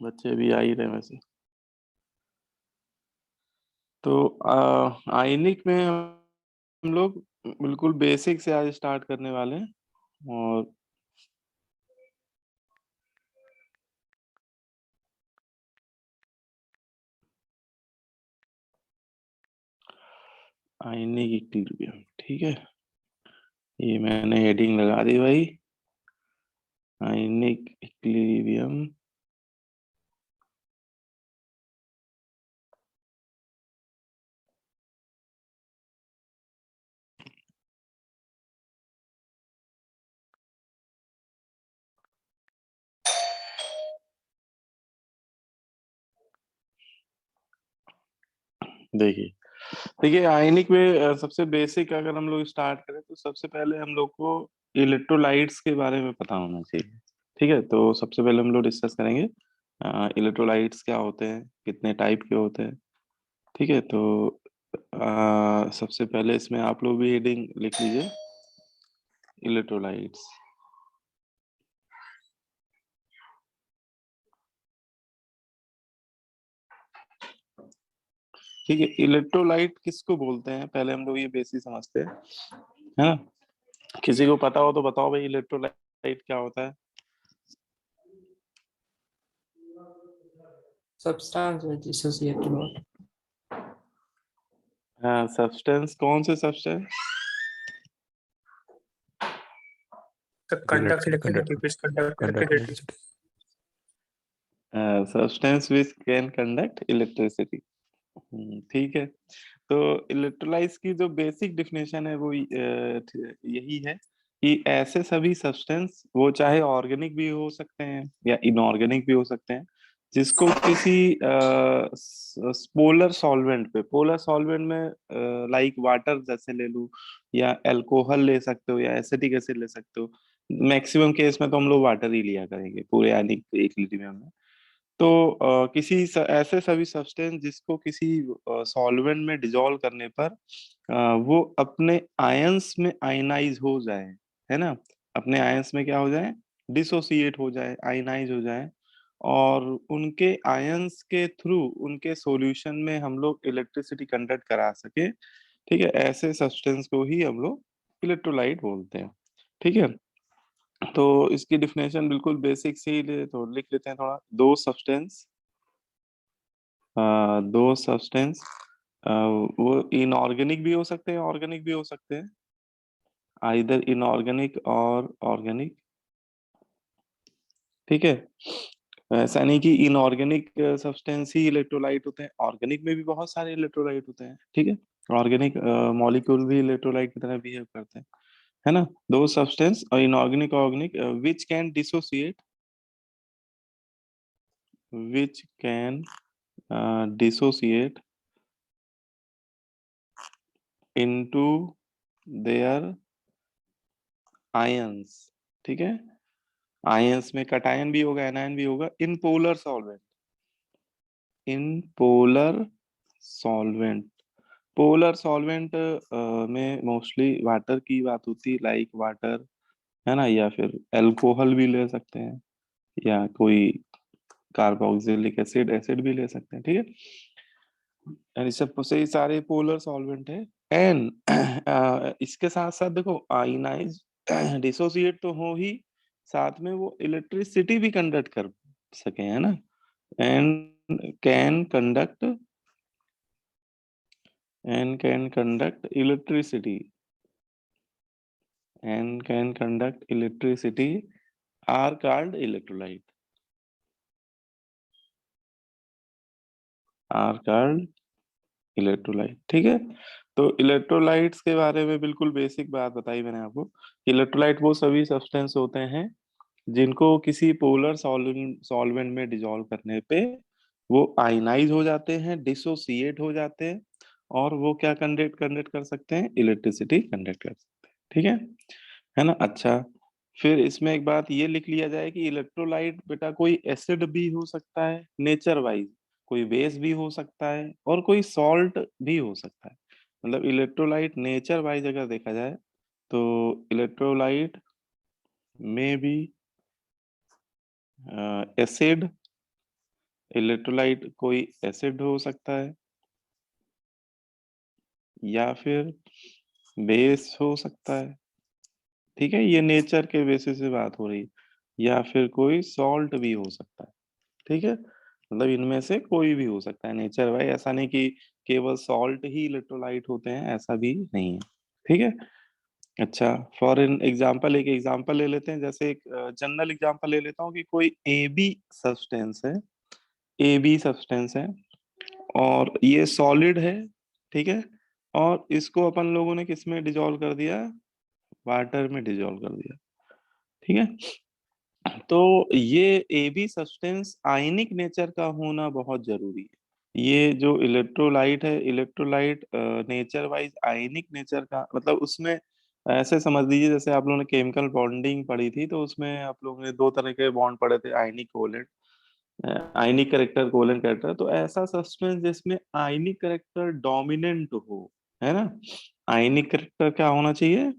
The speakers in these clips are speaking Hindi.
बच्चे भी आ ही रहे हैं वैसे। तो आयनिक में हम लोग बिल्कुल बेसिक से आज स्टार्ट करने वाले हैं। और आयनिक इक्विलिब्रियम, ठीक है, ये मैंने हेडिंग लगा दी भाई, आयनिक इक्विलिब्रियम। देखिए देखिए आयनिक में सबसे बेसिक अगर हम लोग स्टार्ट करें तो सबसे पहले हम लोग को इलेक्ट्रोलाइट्स के बारे में पता होना चाहिए। ठीक है, तो सबसे पहले हम लोग डिस्कस करेंगे इलेक्ट्रोलाइट्स क्या होते हैं, कितने टाइप के होते हैं। ठीक है, तो सबसे पहले इसमें आप लोग भी हेडिंग लिख लीजिए, इलेक्ट्रोलाइट्स। ठीक है, इलेक्ट्रोलाइट किसको बोलते हैं पहले हम लोग ये बेसिक समझते हैं, है ना। किसी को पता हो तो बताओ भाई, इलेक्ट्रोलाइट क्या होता है। substance with dissociative mode. हाँ, सब्सटेंस, कौन से substance? The conduct electricity, which conduct electricity. Substance which can conduct electricity. ठीक है, तो इलेक्ट्रोलाइट्स की जो बेसिक डेफिनेशन है वो यही है कि ऐसे सभी सब्सटेंस, वो चाहे ऑर्गेनिक भी हो सकते हैं या इनऑर्गेनिक भी हो सकते हैं, जिसको किसी पोलर सॉल्वेंट पे, पोलर सॉल्वेंट में लाइक वाटर जैसे ले लूं, या अल्कोहल ले सकते हो, या एसिटिक एसिड ले सकते हो। मैक्सिमम केस में तो हम लोग वाटर ही लिया करेंगे पूरे आयनिक इक्विलिब्रियम में। तो ऐसे सभी सब्सटेंस जिसको किसी सॉल्वेंट में डिसॉल्व करने पर वो अपने आयंस में आयनाइज हो जाए, है ना, अपने आयंस में क्या हो जाए, डिसोसिएट हो जाए, आयनाइज हो जाए, और उनके आयंस के थ्रू उनके सॉल्यूशन में हम लोग इलेक्ट्रिसिटी कंडक्ट करा सके। ठीक है, ऐसे सब्सटेंस को ही हम लोग इलेक्ट्रोलाइट बोलते हैं। ठीक है, तो इसकी डिफिनेशन बिल्कुल बेसिक से ही तो लिख लेते हैं थोड़ा। दो सब्सटेंस वो इनऑर्गेनिक भी हो सकते हैं, ऑर्गेनिक भी हो सकते हैं, आइदर इनऑर्गेनिक और ऑर्गेनिक। ठीक है, ऐसा नहीं कि इनऑर्गेनिक सब्सटेंस ही इलेक्ट्रोलाइट होते हैं, ऑर्गेनिक में भी बहुत सारे इलेक्ट्रोलाइट होते हैं। ठीक है, ऑर्गेनिक मॉलिक्यूल भी इलेक्ट्रोलाइट की तरह बिहेव करते हैं, है ना। दो सब्सटेंस और inorganic organic which can dissociate, which can dissociate into their ions। ठीक है, आयंस में कटायन भी होगा, एनायन भी होगा, in polar solvent, in polar solvent. Polar solvent में मोस्टली वाटर की बात होती है, लाइक वाटर, है ना, या फिर अल्कोहल भी ले सकते हैं, या कोई कार्बोक्सिलिक एसिड एसिड भी ले सकते हैं। ठीक है, यानी सब से ही सारे पोलर सॉल्वेंट है। एंड इसके साथ साथ देखो, आयनाइज डिसोसिएट तो हो ही, साथ में वो इलेक्ट्रिसिटी भी कंडक्ट कर सके, है ना। And can conduct, and can conduct electricity, and can conduct electricity are called electrolyte, are called electrolyte. ठीक है, तो इलेक्ट्रोलाइट्स के बारे में बिल्कुल बेसिक बात बताई मैंने आपको। इलेक्ट्रोलाइट वो सभी सब्सटेंस होते हैं जिनको किसी पोलर सॉल्वेंट में डिसॉल्व करने पे वो आयनाइज हो जाते हैं, डिसोसिएट हो जाते हैं, और वो क्या कंडक्ट कंडक्ट कर सकते हैं, इलेक्ट्रिसिटी कंडक्ट कर सकते हैं। ठीक है ना। अच्छा, फिर इसमें एक बात ये लिख लिया जाए कि इलेक्ट्रोलाइट बेटा कोई एसिड भी हो सकता है नेचर वाइज, कोई बेस भी हो सकता है, और कोई सॉल्ट भी हो सकता है। मतलब इलेक्ट्रोलाइट नेचर वाइज अगर देखा जाए तो इलेक्ट्रोलाइट में भी एसिड इलेक्ट्रोलाइट कोई एसिड हो सकता है, या फिर बेस हो सकता है, ठीक है, ये नेचर के बेसिस से बात हो रही है, या फिर कोई सॉल्ट भी हो सकता है, ठीक है, मतलब इनमें से कोई भी हो सकता है नेचर वाइज, ऐसा नहीं कि केवल सॉल्ट ही इलेक्ट्रोलाइट होते हैं, ऐसा भी नहीं है, ठीक है। अच्छा, फॉर एन एग्जांपल, एक एग्जांपल ले लेते हैं, जैसे एक जनरल एग्जांपल ले लेता हूँ कि कोई ए बी सब्सटेंस है, ए बी सब्सटेंस है, और ये सॉलिड है, ठीक है, और इसको अपन लोगों ने किस में डिजोल्व कर दिया, वाटर में डिजोल्व कर दिया, ठीक है। तो ये A B substance ionic nature का होना बहुत जरूरी है। ये जो इलेक्ट्रोलाइट है, electrolyte nature wise ionic nature का, मतलब उसमें ऐसे समझ लीजिए, जैसे आप लोगों ने केमिकल बॉन्डिंग पढ़ी थी, तो उसमें आप लोगों ने दो तरह के बॉन्ड पढ़े थे, आयनिक कोलेंट, आयनिक करेक्टर, कोलेंट करेक्टर। तो ऐसा सब्सटेंस जिसमें आयनिक करेक्टर डोमिनेंट हो, है ना, आयनिक करेक्टर क्या होना चाहिए,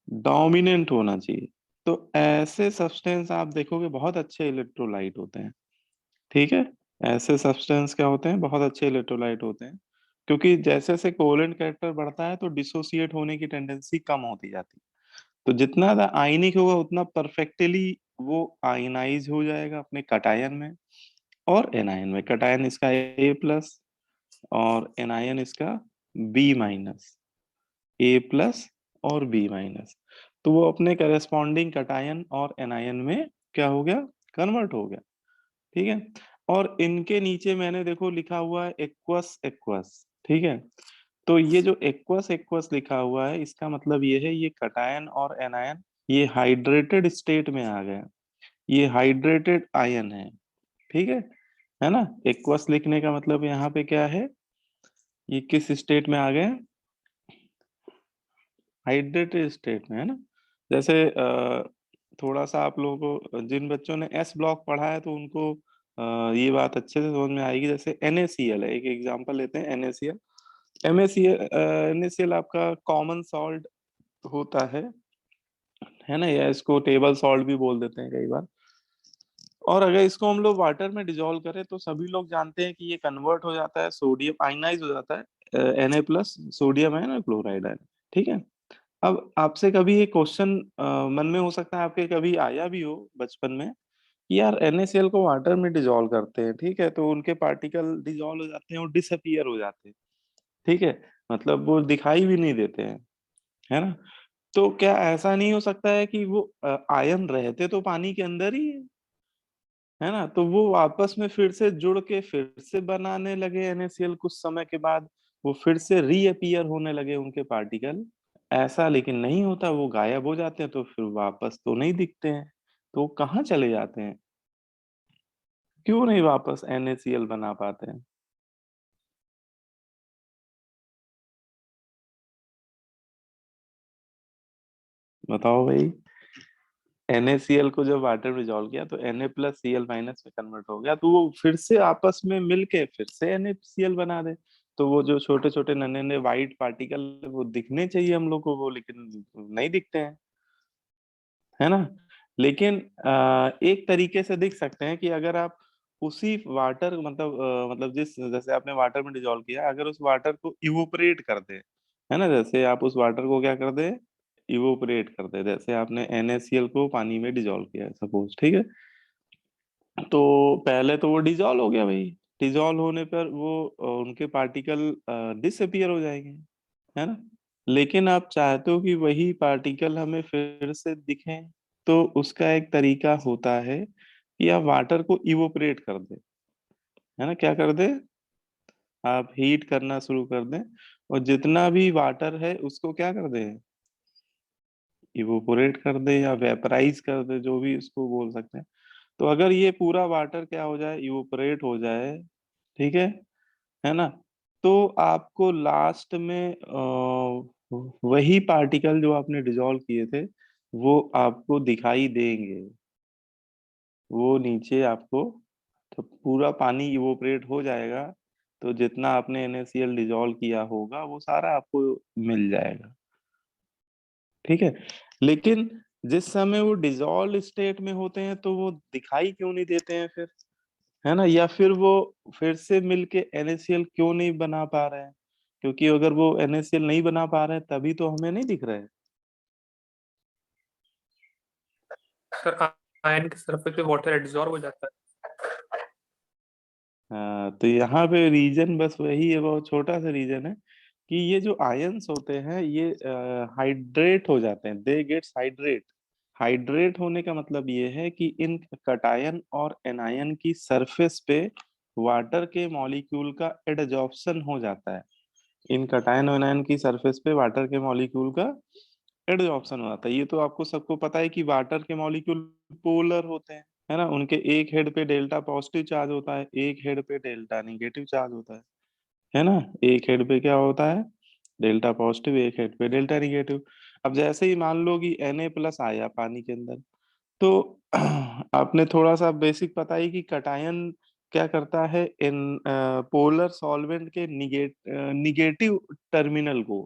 डोमिनेंट होना चाहिए। तो ऐसे सब्सटेंस आप देखोगे बहुत अच्छे इलेक्ट्रोलाइट होते हैं, ठीक है, ऐसे सब्सटेंस क्या होते हैं, बहुत अच्छे इलेक्ट्रोलाइट होते हैं, क्योंकि जैसे जैसे कोवलेंट कैरेक्टर बढ़ता है तो डिसोसिएट होने की टेंडेंसी कम होती जाती है। तो जितना ज्यादा आयनिक होगा उतना परफेक्टली वो आयनाइज हो जाएगा अपने कटायन में और एनायन में। कटायन इसका ए प्लस और एनायन इसका बी माइनस, ए प्लस और बी माइनस। तो वो अपने करेस्पॉन्डिंग कटायन और एनायन में क्या हो गया, कन्वर्ट हो गया, ठीक है। और इनके नीचे मैंने देखो लिखा हुआ है एक्वस एक्वस, ठीक है। तो ये जो एक्वस एक्वस लिखा हुआ है, इसका मतलब ये है ये कटायन और एनायन ये हाइड्रेटेड स्टेट में आ गए, ये हाइड्रेटेड आयन है, ठीक है ना। एक्वस लिखने का मतलब यहाँ पे क्या है, ये किस स्टेट में आ गए, हाइड्रेटेड स्टेट में, है ना। जैसे थोड़ा सा आप लोगों को, जिन बच्चों ने एस ब्लॉक पढ़ा है तो उनको ये बात अच्छे से समझ में आएगी। जैसे NaCl है, एक एग्जांपल लेते हैं, NaCl, NaCl आपका कॉमन सॉल्ट होता है ना, या इसको टेबल सॉल्ट भी बोल देते हैं कई बार। और अगर इसको हम लोग वाटर में डिजोल्व करें तो सभी लोग जानते हैं कि ये कन्वर्ट हो जाता है, सोडियम आयनाइज हो जाता है, Na+ सोडियम है ना, क्लोराइड है, ठीक है। अब आपसे कभी ये क्वेश्चन मन में हो सकता है, आपके कभी आया भी हो बचपन में कि यार NaCl को वाटर में डिजोल्व करते हैं, ठीक है, तो उनके पार्टिकल डिजोल्व हो जाते हैं और डिसअपियर हो जाते हैं, ठीक है, मतलब वो दिखाई भी नहीं देते हैं, है ना। तो क्या ऐसा नहीं हो सकता है कि वो आयन रहते तो पानी के अंदर ही है ना, तो वो आपस में फिर से जुड़ के फिर से बनाने लगे NaCl, कुछ समय के बाद वो फिर से रीअपियर होने लगे उनके पार्टिकल। ऐसा लेकिन नहीं होता, वो गायब हो जाते हैं तो फिर वापस तो नहीं दिखते हैं, तो वो कहाँ चले जाते हैं, क्यों नहीं वापस NaCl बना पाते हैं। बताओ भाई, NaCl को जब वाटर में डिजोल्व किया तो Na+Cl- में कन्वर्ट हो गया, तो वो फिर से आपस में मिलके फिर से NaCl बना दे। तो वो जो छोटे छोटे नन्हे नन्हे व्हाइट पार्टिकल वो दिखने चाहिए हम लोग को, वो लेकिन नहीं दिखते हैं, है ना। लेकिन एक तरीके से दिख सकते हैं कि अगर आप उसी वाटर मतलब जिस जैसे आपने वाटर में डिजोल्व किया, अगर उस वाटर को इवोपरेट कर दे, है ना, जैसे आप उस वाटर को क्या कर दे, इवोपरेट कर दे, जैसे आपने NaCl को पानी में डिजोल्व किया सपोज, ठीक है। तो पहले तो वो डिजोल्व हो गया भाई, डिजोल्व होने पर वो उनके पार्टिकल डिसअपियर हो जाएंगे, है ना। लेकिन आप चाहते हो कि वही पार्टिकल हमें फिर से दिखें, तो उसका एक तरीका होता है कि आप वाटर को इवोपरेट कर दें, है ना, क्या कर दें, आप हीट करना शुरू कर दें, और जितना भी वाटर है उसको क्या कर दें, इवोपोरेट कर दे या वेपराइज कर दे, जो भी उसको बोल सकते हैं। तो अगर ये पूरा वाटर क्या हो जाए, इवोपोरेट हो जाए, ठीक है ना, तो आपको लास्ट में वही पार्टिकल जो आपने डिसॉल्व किए थे वो आपको दिखाई देंगे, वो नीचे आपको, तो पूरा पानी इवोपरेट हो जाएगा, तो जितना आपने NaCl डिसॉल्व किया होगा वो सारा आपको मिल जाएगा, ठीक है। लेकिन जिस समय वो डिसॉल्व स्टेट में होते हैं तो वो दिखाई क्यों नहीं देते हैं फिर, है ना, या फिर वो फिर से मिलके NaCl क्यों नहीं बना पा रहे हैं, क्योंकि अगर वो NaCl नहीं बना पा रहे हैं तभी तो हमें नहीं दिख रहे हैं। सर आयन के सरफेस पे वाटर एब्जॉर्ब हो जाता है। हाँ, तो यहाँ पे रीजन बस वही है, बहुत छोटा सा रीजन है कि ये जो आयंस होते हैं ये हाइड्रेट हो जाते हैं, दे गेट्स हाइड्रेट। हाइड्रेट होने का मतलब ये है कि इन कटायन और एनायन की सरफेस पे वाटर के मॉलिक्यूल का एडजॉर्प्शन हो जाता है। इन कटायन और एनायन की सरफेस पे वाटर के मॉलिक्यूल का एडजॉर्प्शन हो जाता है। ये तो आपको सबको पता है कि वाटर के मॉलिक्यूल पोलर होते हैं, है ना, उनके एक हेड पे डेल्टा पॉजिटिव चार्ज होता है, एक हेड पे डेल्टा नेगेटिव चार्ज होता है ना। एक हेड पे क्या होता है, डेल्टा पॉजिटिव, एक हेड पे डेल्टा नेगेटिव। अब जैसे ही मान लो कि Na+ आया पानी के अंदर, तो आपने थोड़ा सा बेसिक पता ही कि कटायन क्या करता है, इन पोलर सॉल्वेंट के निगेटिव टर्मिनल को,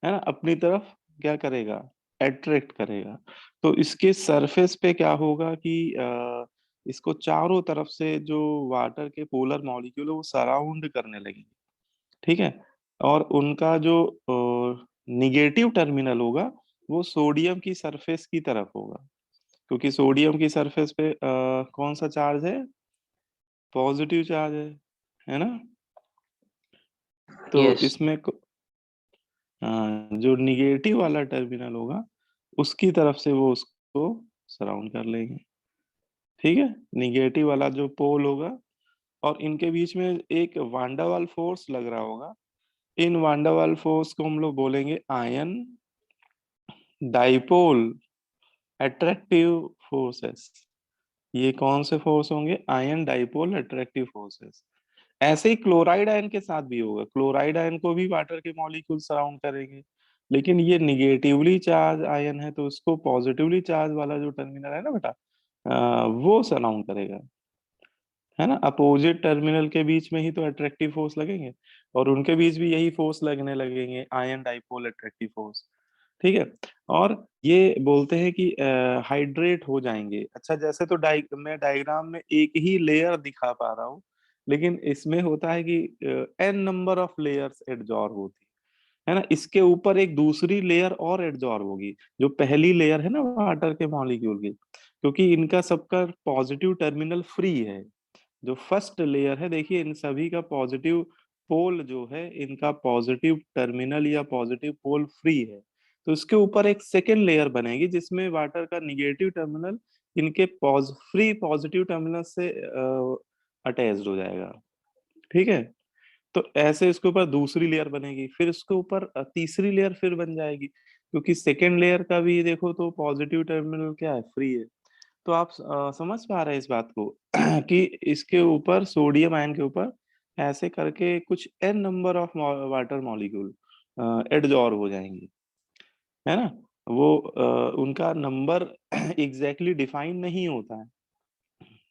है ना, अपनी तरफ क्या करेगा, अट्रैक्ट करेगा। तो इसके सरफेस पे क्या होगा कि इसको चारों तरफ से जो वाटर के पोलर मॉलिक्यूल है वो सराउंड करने लगेंगे, ठीक है। और उनका जो निगेटिव टर्मिनल होगा वो सोडियम की सरफेस की तरफ होगा, क्योंकि सोडियम की सरफेस पे कौन सा चार्ज है, पॉजिटिव चार्ज है ना। तो Yes. इसमें जो निगेटिव वाला टर्मिनल होगा उसकी तरफ से वो उसको सराउंड कर लेंगे, ठीक है, निगेटिव वाला जो पोल होगा। और इनके बीच में एक वांडावाल फोर्स लग रहा होगा। इन वांडावाल फोर्स को हम लोग बोलेंगे आयन डाइपोल अट्रैक्टिव फोर्सेस। ये कौन से फोर्स होंगे, आयन डाइपोल अट्रैक्टिव फोर्सेस। ऐसे ही क्लोराइड आयन के साथ भी होगा, क्लोराइड आयन को भी वाटर के मॉलिक्यूल सराउंड करेंगे, लेकिन ये निगेटिवली चार्ज आयन है तो उसको पॉजिटिवली चार्ज वाला जो टर्मिनल है ना बेटा, वो सराउंड करेगा, है ना। अपोजिट टर्मिनल के बीच में ही तो अट्रैक्टिव फोर्स लगेंगे, और उनके बीच भी यही फोर्स लगने लगेंगे, आयन डाइपोल अट्रैक्टिव फोर्स, ठीक है। और ये बोलते हैं कि हाइड्रेट हो जाएंगे। अच्छा, जैसे तो मैं डायग्राम में एक ही लेयर दिखा पा रहा हूँ, लेकिन इसमें होता है कि n number of layers adsorb होती है ना, इसके ऊपर एक दूसरी लेयर और एडजॉर्ब होगी, जो पहली लेयर है ना वाटर के मॉलिक्यूल की, क्योंकि इनका सबका पॉजिटिव टर्मिनल फ्री है। जो फर्स्ट लेयर है, देखिए इन सभी का पॉजिटिव पोल जो है, इनका पॉजिटिव टर्मिनल या पॉजिटिव पोल फ्री है। तो इसके ऊपर एक सेकेंड लेयर बनेगी जिसमें वाटर का निगेटिव टर्मिनल इनके फ्री पॉजिटिव टर्मिनल से अटैच्ड हो जाएगा, ठीक है। तो ऐसे इसके ऊपर दूसरी लेयर बनेगी, फिर इसके ऊपर तीसरी लेयर फिर बन जाएगी, क्योंकि सेकेंड लेयर का भी देखो तो पॉजिटिव टर्मिनल क्या है, फ्री है। तो आप समझ पा रहे हैं इस बात को कि इसके ऊपर सोडियम आयन के ऊपर ऐसे करके कुछ n number of water molecule adsorb हो जाएंगे, है ना। वो उनका नंबर एग्जैक्टली डिफाइन नहीं होता है,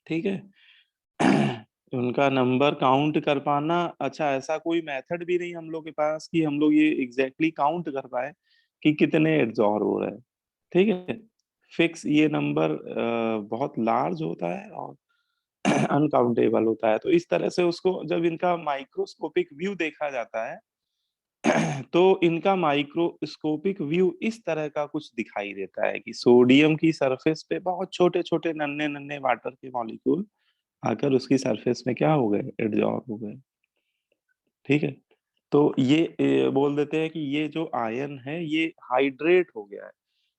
ठीक है। उनका नंबर काउंट कर पाना, अच्छा ऐसा कोई मेथड भी नहीं हम लोग के पास कि हम लोग ये एग्जैक्टली काउंट कर पाए कि कितने एडजॉर्ब हो रहे हैं, ठीक है। फिक्स ये नंबर बहुत लार्ज होता है और अनकाउंटेबल होता है। तो इस तरह से उसको जब इनका माइक्रोस्कोपिक व्यू देखा जाता है तो इनका माइक्रोस्कोपिक व्यू इस तरह का कुछ दिखाई देता है कि सोडियम की सरफेस पे बहुत छोटे छोटे नन्हे नन्हे वाटर के मॉलिक्यूल आकर उसकी सरफेस में क्या हो गए, एडजॉर्ब हो गए, ठीक है। तो ये बोल देते हैं कि ये जो आयन है ये हाइड्रेट हो गया है।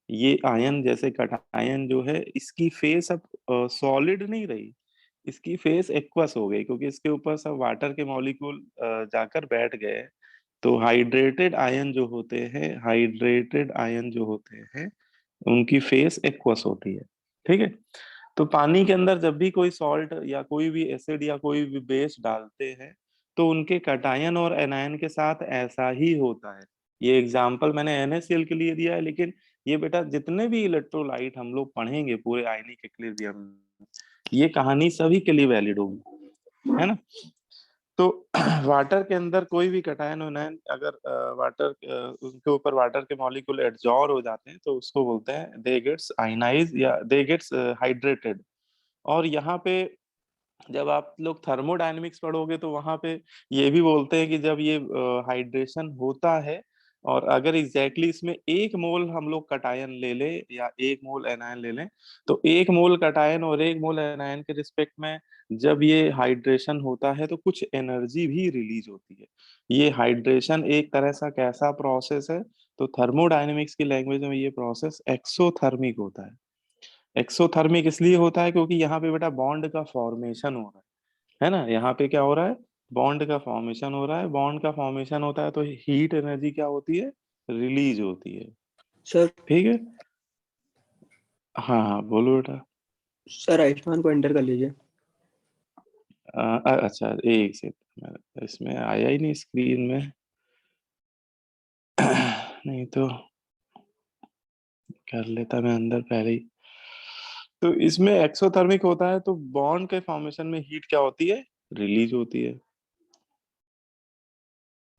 ये आयन जैसे कटायन जो है इसकी फेस अब सॉलिड नहीं रही, इसकी फेस एक्वस हो गई, क्योंकि इसके ऊपर सब वाटर के मॉलिक्यूल जाकर बैठ गए। तो हाइड्रेटेड आयन जो होते हैं उनकी फेस एक्वस होती है, ठीक है। तो पानी के अंदर जब भी कोई सॉल्ट या कोई भी एसिड या कोई भी बेस डालते हैं तो उनके कटायन और एनायन के साथ ऐसा ही होता है। ये एग्जाम्पल मैंने NaCl के लिए दिया है, लेकिन ये बेटा जितने भी इलेक्ट्रोलाइट हम लोग पढ़ेंगे पूरे आयनिक इक्विलिब्रियम में, ये कहानी सभी के लिए वैलिड होगी, है ना। तो वाटर के अंदर कोई भी कटायन आयन अगर उनके ऊपर वाटर के मॉलिक्यूल एडजॉर्ब हो जाते हैं तो उसको बोलते हैं दे गेट्स आयनाइज या दे गेट्स हाइड्रेटेड। और यहाँ पे जब आप लोग थर्मोडायनेमिक्स पढ़ोगे तो वहां पे ये भी बोलते हैं कि जब ये हाइड्रेशन होता है और अगर एग्जैक्टली इसमें 1 मोल हम लोग कटायन ले ले या 1 मोल एनायन ले लें, तो 1 मोल कटायन और 1 मोल एनायन के रिस्पेक्ट में जब ये हाइड्रेशन होता है तो कुछ एनर्जी भी रिलीज होती है। ये हाइड्रेशन एक तरह सा कैसा प्रोसेस है, तो थर्मोडायनेमिक्स की लैंग्वेज में ये प्रोसेस एक्सोथर्मिक होता है। एक्सोथर्मिक इसलिए होता है क्योंकि यहाँ पे बेटा बॉन्ड का फॉर्मेशन हो रहा है ना। यहाँ पे क्या हो रहा है, बॉन्ड का फॉर्मेशन हो रहा है। बॉन्ड का फॉर्मेशन होता है तो हीट एनर्जी क्या होती है, रिलीज होती है। सर ठीक है, हाँ हाँ बोलो बेटा। सर आयुष्मान को एंटर कर लीजिए। अच्छा एक सेकंड, इसमें आया ही नहीं स्क्रीन में। नहीं तो कर लेता मैं अंदर पहले ही। तो इसमें एक्सोथर्मिक होता है तो बॉन्ड के फॉर्मेशन में हीट क्या होती है, रिलीज होती है।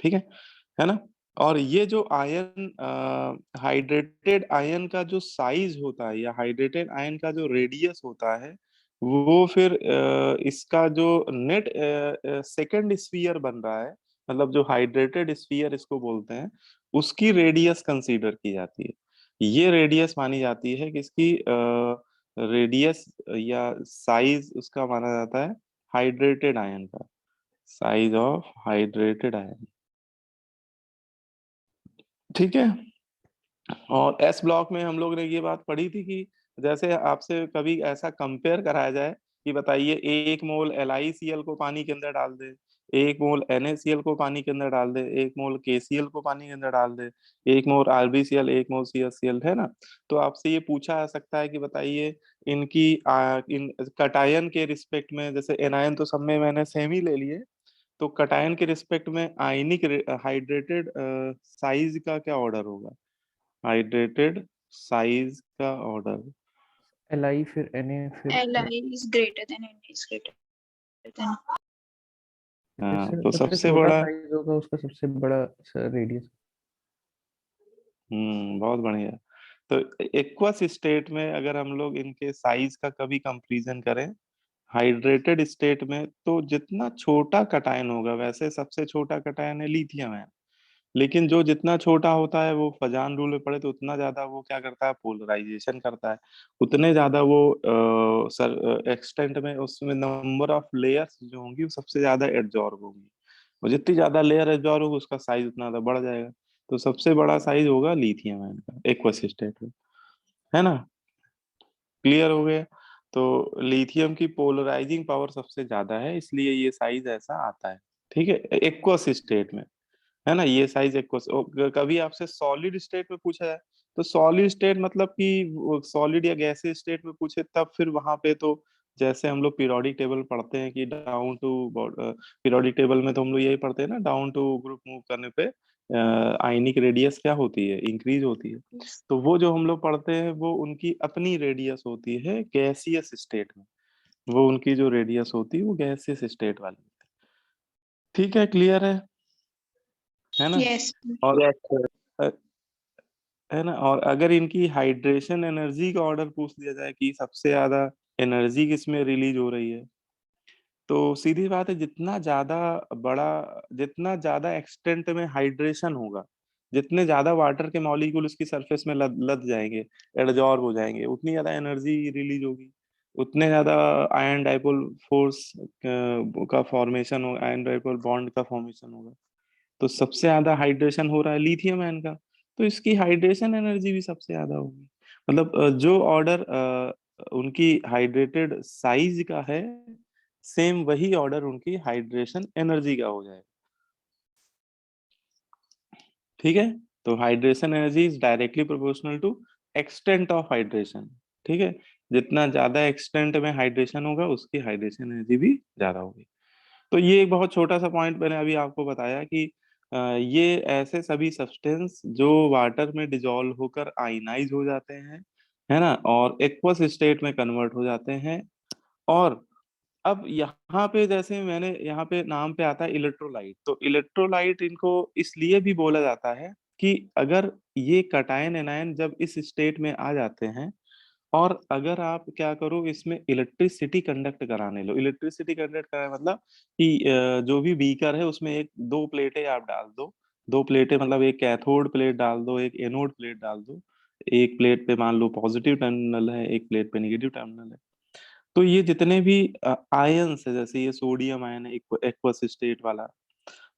ठीक है ना। और ये जो आयन, हाइड्रेटेड आयन का जो साइज होता है या हाइड्रेटेड आयन का जो रेडियस होता है, वो फिर इसका जो नेट सेकंड स्फीयर बन रहा है, मतलब जो हाइड्रेटेड स्फीयर इसको बोलते हैं, उसकी रेडियस कंसीडर की जाती है। ये रेडियस मानी जाती है कि इसकी रेडियस या साइज उसका माना जाता है हाइड्रेटेड आयन का, साइज ऑफ हाइड्रेटेड आयन। ठीक है। और एस ब्लॉक में हम लोग ने ये बात पढ़ी थी कि जैसे आपसे कभी ऐसा कंपेयर कराया जाए कि बताइए 1 मोल LiCl को पानी के अंदर डाल दे, 1 मोल NaCl को पानी के अंदर डाल दे, 1 मोल KCl को पानी के अंदर डाल दे, 1 मोल RbCl, 1 मोल CaCl, है ना। तो आपसे ये पूछा जा सकता है कि बताइए इनकी इन कटायन के रिस्पेक्ट में, जैसे एनायन तो सब में मैंने सेम ही ले लिए, तो कटायन के रिस्पेक्ट में आयनिक हाइड्रेटेड साइज का क्या ऑर्डर होगा, हाइड्रेटेड साइज का ऑर्डर। Li फिर Na फिर Li is greater than Na is greater than. हाँ, तो सबसे सबसे छोटा बड़ा, साइज होगा उसका सबसे बड़ा रेडियस। बहुत बढ़िया। तो एक्वस स्टेट में अगर हम लोग इनके साइज का कभी कंपैरिजन करें हाइड्रेटेड स्टेट में, तो जितना छोटा कटायन होगा, वैसे सबसे छोटा कटायन है लिथियम है, लेकिन जो जितना छोटा होता है वो फजान रूल में पड़े तो उतना ज्यादा वो क्या करता है, पोलराइजेशन करता है, उतने ज्यादा वो सर एक्सटेंट में उसमें नंबर ऑफ लेयर्स जो होंगी वो सबसे ज्यादा एडजॉर्ब होंगी, और जितनी ज्यादा लेयर एडजॉर्ब होगी उसका साइज उतना ज्यादा बढ़ जाएगा। तो सबसे बड़ा साइज होगा लिथियम आयन का एक्वस स्टेट में, है ना। क्लियर हो गया। तो लिथियम की पोलराइजिंग पावर सबसे ज्यादा है, इसलिए ये साइज ऐसा आता है। ठीक है, एक्वस स्टेट में, है ना। ये साइज एक्वस। कभी आपसे सॉलिड स्टेट में पूछा जाए तो सॉलिड स्टेट मतलब कि सॉलिड या गैसीय स्टेट में पूछे तब फिर वहां पे तो जैसे हम लोग पीरियोडिक टेबल पढ़ते हैं कि डाउन टू, पीरियोडिक टेबल में तो हम लोग यही पढ़ते हैं ना, डाउन टू ग्रुप मूव करने पे आयनिक रेडियस क्या होती है, इंक्रीज होती है। तो वो जो हम लोग पढ़ते हैं वो उनकी अपनी रेडियस होती है गैसियस स्टेट में, वो उनकी जो रेडियस होती है वो गैसियस स्टेट वाली। ठीक है, क्लियर है ना। Yes. और अ, है ना। और अगर इनकी हाइड्रेशन एनर्जी का ऑर्डर पूछ दिया जाए कि सबसे ज्यादा एनर्जी किसमें रिलीज हो रही है, तो सीधी बात है जितना ज्यादा बड़ा, जितना ज्यादा एक्सटेंट में हाइड्रेशन होगा, जितने ज्यादा वाटर के मॉलिक्यूल उसकी सरफेस में लद जाएंगे, एडजॉर्ब हो जाएंगे, उतनी ज्यादा एनर्जी रिलीज होगी, उतने ज्यादा आयन डाइपोल फोर्स का फॉर्मेशन हो, आयन डाइपोल बॉन्ड का फॉर्मेशन होगा। तो सबसे ज्यादा हाइड्रेशन हो रहा है लिथियम आयन का, तो इसकी हाइड्रेशन एनर्जी भी सबसे ज्यादा होगी। मतलब जो ऑर्डर उनकी हाइड्रेटेड साइज का है, सेम वही ऑर्डर उनकी हाइड्रेशन एनर्जी का हो जाएगा। ठीक है। तो hydration energy is directly proportional to extent of hydration. ठीक है, जितना ज्यादा एक्सटेंट में हाइड्रेशन होगा उसकी हाइड्रेशन एनर्जी भी ज्यादा होगी। तो ये एक बहुत छोटा सा पॉइंट मैंने अभी आपको बताया कि ये ऐसे सभी सब्सटेंस जो वाटर में डिजोल्व होकर आयनाइज हो जाते हैं, है ना, और एक्वस स्टेट में कन्वर्ट हो जाते हैं। और अब यहाँ पे जैसे मैंने यहाँ पे नाम पे आता है इलेक्ट्रोलाइट, तो इलेक्ट्रोलाइट इनको इसलिए भी बोला जाता है कि अगर ये कटायन एनायन जब इस स्टेट में आ जाते हैं और अगर आप क्या करो, इसमें इलेक्ट्रिसिटी कंडक्ट कराने लो। इलेक्ट्रिसिटी कंडक्ट कराने मतलब कि जो भी बीकर है उसमें एक दो प्लेटें आप डाल दो। दो प्लेटें मतलब एक कैथोड प्लेट डाल दो, एक एनोड प्लेट डाल दो। एक प्लेट पे मान लो पॉजिटिव टर्मिनल है, एक प्लेट पे नेगेटिव टर्मिनल है। तो ये जितने भी आयंस है, जैसे ये सोडियम आयन है एक्वस स्टेट वाला,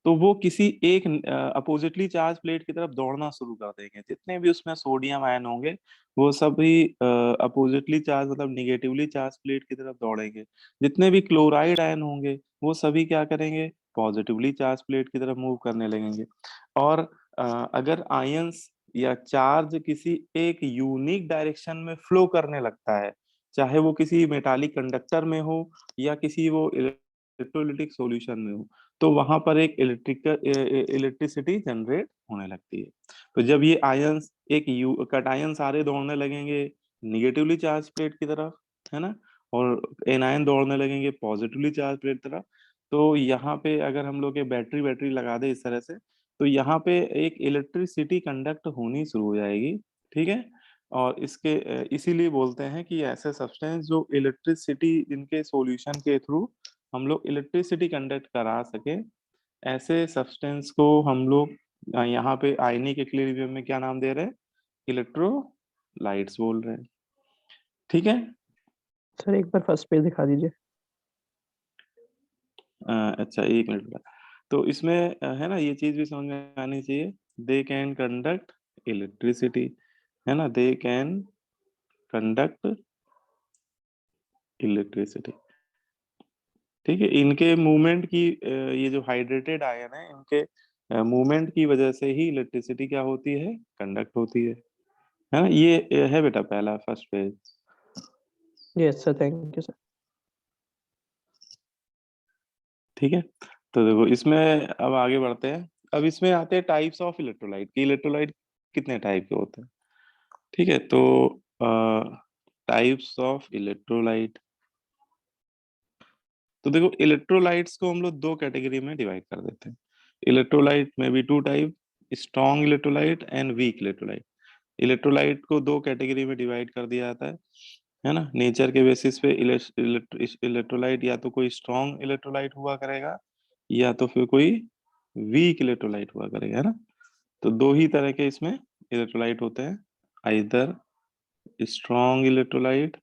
तो वो किसी एक अपोजिटली चार्ज प्लेट की तरफ दौड़ना शुरू कर देंगे। जितने भी उसमें सोडियम आयन होंगे वो सभी अपोजिटली चार्ज मतलब निगेटिवली चार्ज प्लेट की तरफ दौड़ेंगे। जितने भी क्लोराइड आयन होंगे वो सभी क्या करेंगे, पॉजिटिवली चार्ज प्लेट की तरफ मूव करने लगेंगे। और अगर आयंस या चार्ज किसी एक यूनिक डायरेक्शन में फ्लो करने लगता है, चाहे वो किसी मेटालिक कंडक्टर में हो या किसी वो इलेक्ट्रोलिटिक सॉल्यूशन में हो, तो वहां पर एक इलेक्ट्रिसिटी जनरेट होने लगती है। तो जब ये आयंस एक कटायन सारे दौड़ने लगेंगे निगेटिवली चार्ज प्लेट की तरफ, है ना, और एनायन दौड़ने लगेंगे पॉजिटिवली चार्ज प्लेट की तरफ, तो यहाँ पे अगर हम लोग बैटरी बैटरी लगा दे इस तरह से, तो यहाँ पे एक इलेक्ट्रिसिटी कंडक्ट होनी शुरू हो जाएगी। ठीक है। और इसके इसीलिए बोलते हैं कि ऐसे सब्सटेंस जो इलेक्ट्रिसिटी जिनके सॉल्यूशन के थ्रू हम लोग इलेक्ट्रिसिटी कंडक्ट करा सके, ऐसे सब्सटेंस को हम लोग यहाँ पे आयनिक इक्विलिब्रियम में क्या नाम दे रहे हैं, इलेक्ट्रोलाइट्स बोल रहे हैं। ठीक है। सर एक बार फर्स्ट पेज दिखा दीजिए। अच्छा, एक मिनट का। तो इसमें है ना, ये चीज भी समझ में आनी चाहिए। दे कैन कंडक्ट इलेक्ट्रिसिटी, है ना, दे कैन कंडक्ट इलेक्ट्रिसिटी। ठीक है। इनके मूवमेंट की ये जो हाइड्रेटेड आयन है, इनके मूवमेंट की वजह से ही इलेक्ट्रिसिटी क्या होती है, कंडक्ट होती है ना। ये है बेटा पहला first page. Yes sir, thank you sir. ठीक है। तो देखो इसमें अब आगे बढ़ते हैं। अब इसमें आते हैं टाइप्स ऑफ इलेक्ट्रोलाइट की। इलेक्ट्रोलाइट कितने टाइप के होते हैं। ठीक है। तो टाइप्स ऑफ इलेक्ट्रोलाइट, तो देखो इलेक्ट्रोलाइट्स को हम लोग दो कैटेगरी में डिवाइड कर देते हैं। इलेक्ट्रोलाइट में भी two type, strong electrolyte and weak electrolyte. Electrolyte को दो कैटेगरी में डिवाइड कर दिया जाता है ना। नेचर के बेसिस पे इलेक्ट्रोलाइट या तो कोई स्ट्रॉन्ग इलेक्ट्रोलाइट हुआ करेगा या तो फिर कोई वीक इलेक्ट्रोलाइट हुआ करेगा, है ना। तो दो ही तरह के इसमें इलेक्ट्रोलाइट होते हैं, आइदर स्ट्रॉन्ग इलेक्ट्रोलाइट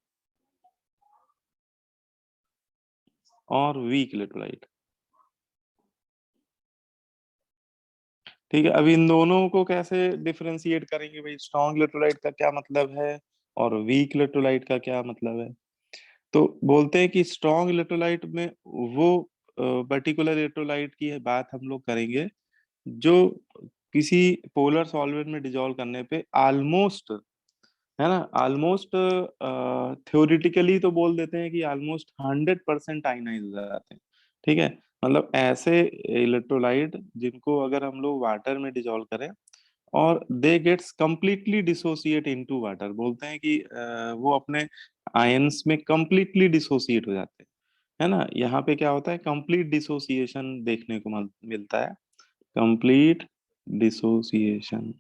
और वीक इलेक्ट्रोलाइट। ठीक है। अब इन दोनों को कैसे डिफरेंशिएट करेंगे भाई, स्ट्रॉन्ग इलेक्ट्रोलाइट का क्या मतलब है और वीक इलेक्ट्रोलाइट का क्या मतलब है। तो बोलते हैं कि स्ट्रॉन्ग इलेक्ट्रोलाइट में वो पर्टिकुलर इलेक्ट्रोलाइट की बात हम लोग करेंगे जो किसी पोलर सॉल्वेंट में डिजोल्व करने पे ऑलमोस्ट, है ना, ऑलमोस्ट थ्योरेटिकली तो बोल देते हैं कि ऑलमोस्ट 100% आयनाइज हो जाते हैं। ठीक है। मतलब ऐसे इलेक्ट्रोलाइट जिनको अगर हम लोग वाटर में डिजोल्व करें और they gets completely dissociate into water, बोलते हैं कि वो अपने आयंस में कंप्लीटली डिसोसिएट हो जाते हैं, है ना। यहाँ पे क्या होता है, कंप्लीट डिसोसिएशन देखने को मिलता है, कंप्लीट डिसोसिएशन।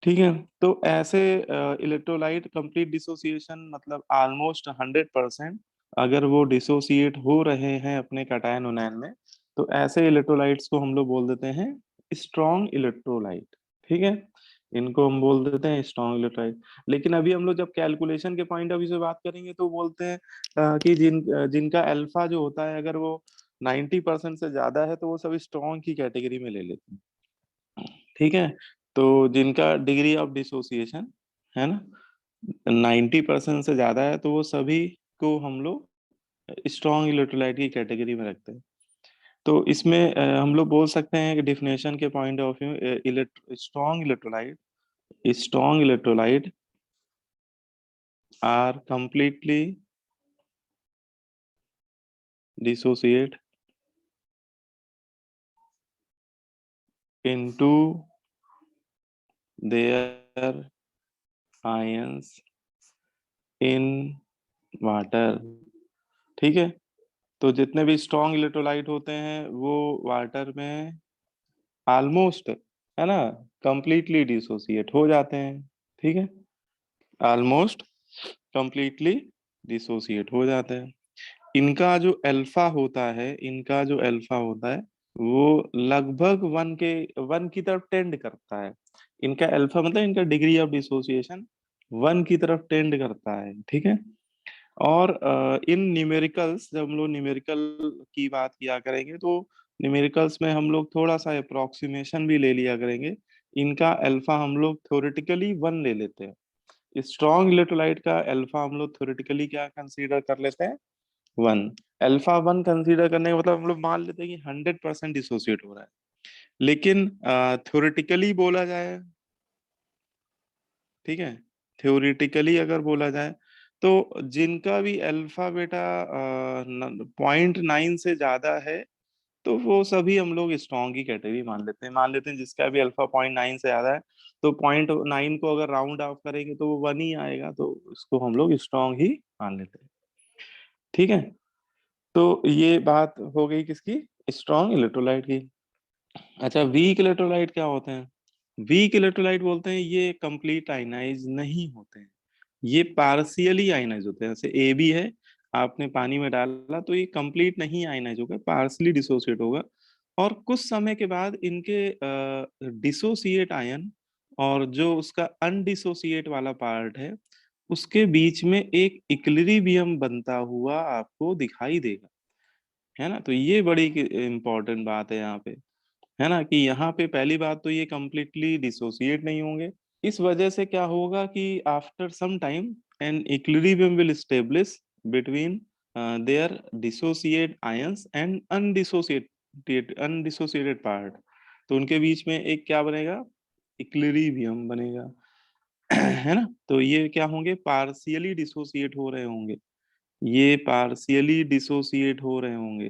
ठीक है। तो ऐसे इलेक्ट्रोलाइट कंप्लीट डिसोसिएशन मतलब ऑलमोस्ट 100% अगर वो डिसोसिएट हो रहे हैं अपने कटायन ओनायन में, तो ऐसे इलेक्ट्रोलाइट्स को हम लोग बोल देते हैं स्ट्रॉन्ग इलेक्ट्रोलाइट। ठीक है। इनको हम बोल देते हैं स्ट्रॉन्ग इलेक्ट्रोलाइट। लेकिन अभी हम लोग जब कैलकुलेशन के पॉइंट ऑफ व्यू से बात करेंगे तो बोलते हैं कि जिनका अल्फा जो होता है अगर वो 90% से ज्यादा है तो वो सब स्ट्रॉन्ग की कैटेगरी में ले लेते हैं। ठीक है। तो जिनका डिग्री ऑफ डिसोसिएशन, है ना, 90% से ज्यादा है तो वो सभी को हम लोग स्ट्रॉन्ग इलेक्ट्रोलाइट की कैटेगरी में रखते हैं। तो इसमें हम लोग बोल सकते हैं कि डिफिनेशन के point of view strong electrolyte are completely dissociate into their ions in water. ठीक है। तो जितने भी स्ट्रॉन्ग इलेक्ट्रोलाइट होते हैं वो वाटर में ऑलमोस्ट, है ना, कंप्लीटली डिसोसिएट हो जाते हैं। ठीक है। ऑलमोस्ट कंप्लीटली डिसोसिएट हो जाता है। इनका जो अल्फा होता है, इनका जो अल्फा होता है वो लगभग 1 की तरफ टेंड करता है। इनका अल्फा मतलब इनका डिग्री ऑफ डिसोसिएशन 1 की तरफ टेंड करता है, ठीक है। और इन न्यूमेरिकल्स, जब हम लोग न्यूमेरिकल की बात किया करेंगे तो न्यूमेरिकल्स में हम लोग थोड़ा सा अप्रोक्सीमेशन भी ले लिया करेंगे। इनका अल्फा हम लोग थ्योरेटिकली 1 ले लेते हैं। स्ट्रॉन्ग इलेक्ट्रोलाइट का अल्फा हम लोग थ्योरेटिकली क्या कंसीडर कर लेते हैं, 1। अल्फा 1 कंसीडर करने का मतलब हम लोग मान लेते हैं कि 100% डिसोसिएट हो रहा है। लेकिन थ्योरेटिकली बोला जाए, ठीक है, थ्योरेटिकली अगर बोला जाए तो जिनका भी अल्फा बेटा 0.9 से ज्यादा है तो वो सभी हम लोग स्ट्रॉन्ग की कैटेगरी मान लेते हैं जिसका भी अल्फा 0.9 से ज्यादा है तो 0.9 को अगर राउंड ऑफ करेंगे तो वो 1 ही आएगा, तो इसको हम लोग स्ट्रॉन्ग ही मान लेते हैं, ठीक है। तो ये बात हो गई किसकी, स्ट्रॉन्ग इलेक्ट्रोलाइट की। अच्छा, वीक इलेक्ट्रोलाइट क्या होते हैं? वीक इलेक्ट्रोलाइट बोलते हैं ये कंप्लीट आयनाइज नहीं होते हैं, ये पार्शियली आयनाइज होते हैं। जैसे ए बी है, आपने पानी में डाला तो ये कंप्लीट नहीं आयनाइज होगा, पार्शियली डिसोसिएट होगा। और कुछ समय के बाद इनके डिसोसिएट आयन और जो उसका अनडिसोसिएट वाला पार्ट है उसके बीच में एक इक्विलिब्रियम बनता हुआ आपको दिखाई देगा, है ना। तो ये बड़ी इंपॉर्टेंट बात है यहाँ पे, है ना, कि यहाँ पे पहली बात तो ये कंप्लीटली डिसोसिएट नहीं होंगे। इस वजह से क्या होगा कि after some time an equilibrium will establish between their dissociate ions and undissociated part. तो उनके बीच में एक क्या बनेगा, इक्विलिब्रियम बनेगा, है ना। तो ये क्या होंगे, पार्शियली डिसोसिएट हो रहे होंगे, ये पार्शियली डिसोसिएट हो रहे होंगे,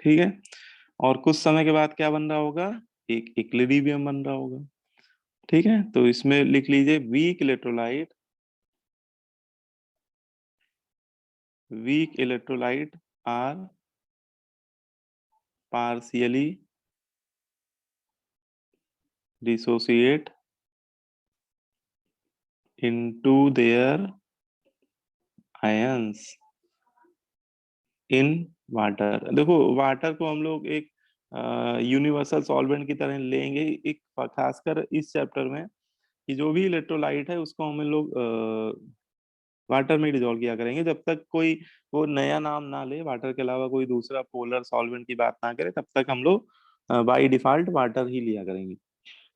ठीक है। और कुछ समय के बाद क्या बन रहा होगा, एक इक्विलिब्रियम बन रहा होगा, ठीक है। तो इसमें लिख लीजिए weak electrolyte, weak electrolyte are partially dissociate into their ions in water. देखो वाटर को हम लोग एक यूनिवर्सल सॉल्वेंट की तरह लेंगे, एक खासकर इस चैप्टर में कि जो भी इलेक्ट्रोलाइट है उसको हम लोग वाटर में डिजोल्व किया करेंगे जब तक कोई वो नया नाम ना ले, वाटर के अलावा कोई दूसरा पोलर सॉल्वेंट की बात ना करे, तब तक हम लोग बाय डिफॉल्ट वाटर ही लिया करेंगे,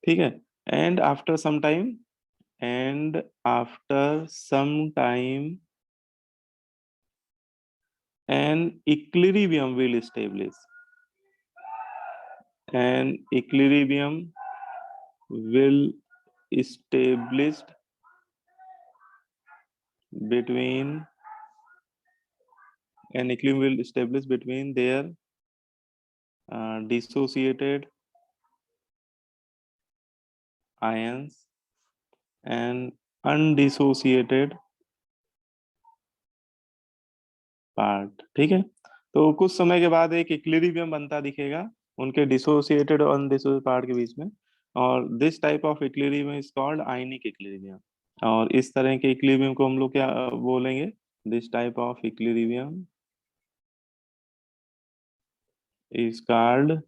ठीक है। And after some time, and after some time an equilibrium will establish, an equilibrium will established between, an equilibrium will establish between their dissociated ions and undissociated part, ठीक है। तो कुछ समय के बाद एक इक्विलिब्रियम बनता दिखेगा उनके डिसोसिएटेड और अनडिसोसिएटेड पार्ट के बीच में, और this type of equilibrium is called ionic equilibrium. और इस तरह के इक्विलिब्रियम को हम लोग क्या बोलेंगे, this type of equilibrium is called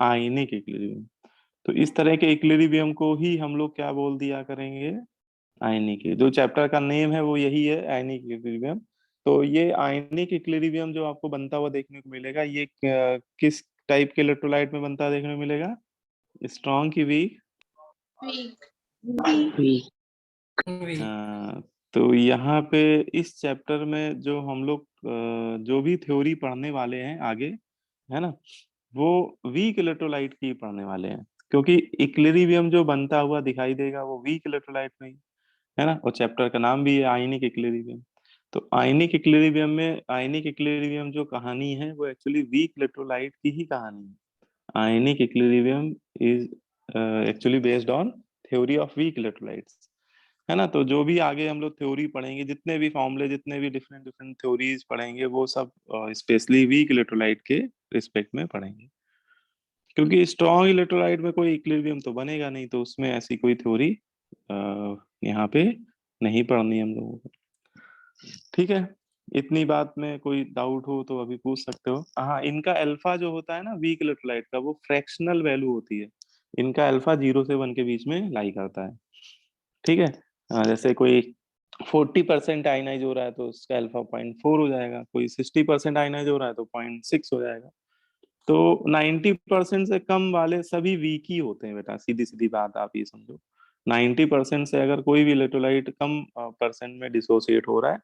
ionic equilibrium. तो इस तरह के इक्विलिब्रियम को ही हम लोग क्या बोल दिया करेंगे, आयनिक। जो चैप्टर का नेम है वो यही है, आयनिक इक्विलिब्रियम। तो ये आयनिक इक्विलिब्रियम जो आपको बनता हुआ देखने को मिलेगा, ये किस टाइप के इलेक्ट्रोलाइट में बनता देखने को मिलेगा, स्ट्रॉन्ग की वीक, weak तो यहाँ पे इस चैप्टर में जो हम लोग जो भी थ्योरी पढ़ने वाले हैं आगे, है ना, वो वीक इलेक्ट्रोलाइट की पढ़ने वाले हैं, क्योंकि इक्विलिब्रियम जो बनता हुआ दिखाई देगा वो वीक इलेक्ट्रोलाइट में ही है ना। और चैप्टर का नाम भी है आयनिक इक्विलिब्रियम। तो आयनिक इक्विलिब्रियम में, आयनिक इक्विलिब्रियम जो कहानी है वो एक्चुअली वीक इलेक्ट्रोलाइट की ही कहानी है। Ionic equilibrium is actually based on theory of weak electrolytes, है ना। तो जो भी आगे हम लोग थ्योरी पढ़ेंगे, जितने भी फॉर्मूले, जितने भी डिफरेंट डिफरेंट थ्योरीज पढ़ेंगे, वो सब स्पेशली वीक इलेक्ट्रोलाइट के रिस्पेक्ट में पढ़ेंगे, क्योंकि स्ट्रॉन्ग इलेक्ट्रोलाइट में कोई इक्विलिब्रियम तो बनेगा नहीं, तो उसमें ऐसी कोई थ्योरी यहाँ पे नहीं पढ़नी हम लोगों को। ठीक है, इतनी बात में कोई डाउट हो तो अभी पूछ सकते हो। हाँ, इनका अल्फा जो होता है ना वीक इलेक्ट्रोलाइट का, वो फ्रैक्शनल वैल्यू होती है। इनका अल्फा 0 से 1 के बीच में लाई करता है। ठीक है, जैसे कोई 40% आयनाइज हो रहा है तो उसका अल्फा 0.4 हो जाएगा, कोई 60% आयनाइज हो रहा है तो 0.6 हो जाएगा। तो 90% से कम वाले सभी वीक ही होते हैं बेटा, सीधी सीधी बात आप ये समझो। 90% से अगर कोई भी इलेक्ट्रोलाइट कम परसेंट में डिसोसिएट हो रहा है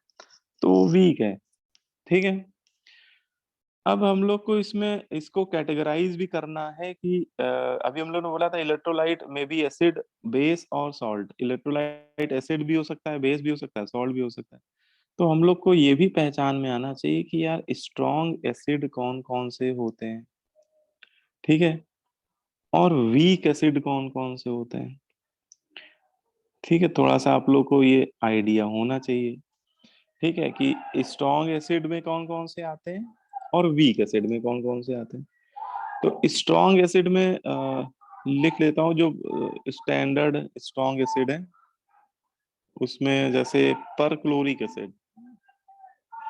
तो वीक है। ठीक है, अब हम लोग को इसमें इसको कैटेगराइज भी करना है कि अभी हम लोग ने बोला था इलेक्ट्रोलाइट में भी एसिड, बेस और सॉल्ट। इलेक्ट्रोलाइट एसिड भी हो सकता है, बेस भी हो सकता है, सॉल्ट भी हो सकता है। तो हम लोग को ये भी पहचान में आना चाहिए कि यार स्ट्रॉन्ग एसिड कौन कौन से होते हैं। ठीक है, और वीक एसिड कौन कौन से होते हैं। ठीक है, थोड़ा सा आप लोग को ये आइडिया होना चाहिए। ठीक है, कि स्ट्रॉन्ग एसिड में कौन कौन से आते हैं और वीक एसिड में कौन कौन से आते हैं। तो स्ट्रॉन्ग एसिड में लिख लेता हूँ जो स्टैंडर्ड स्ट्रॉन्ग एसिड है, उसमें जैसे पर chloric acid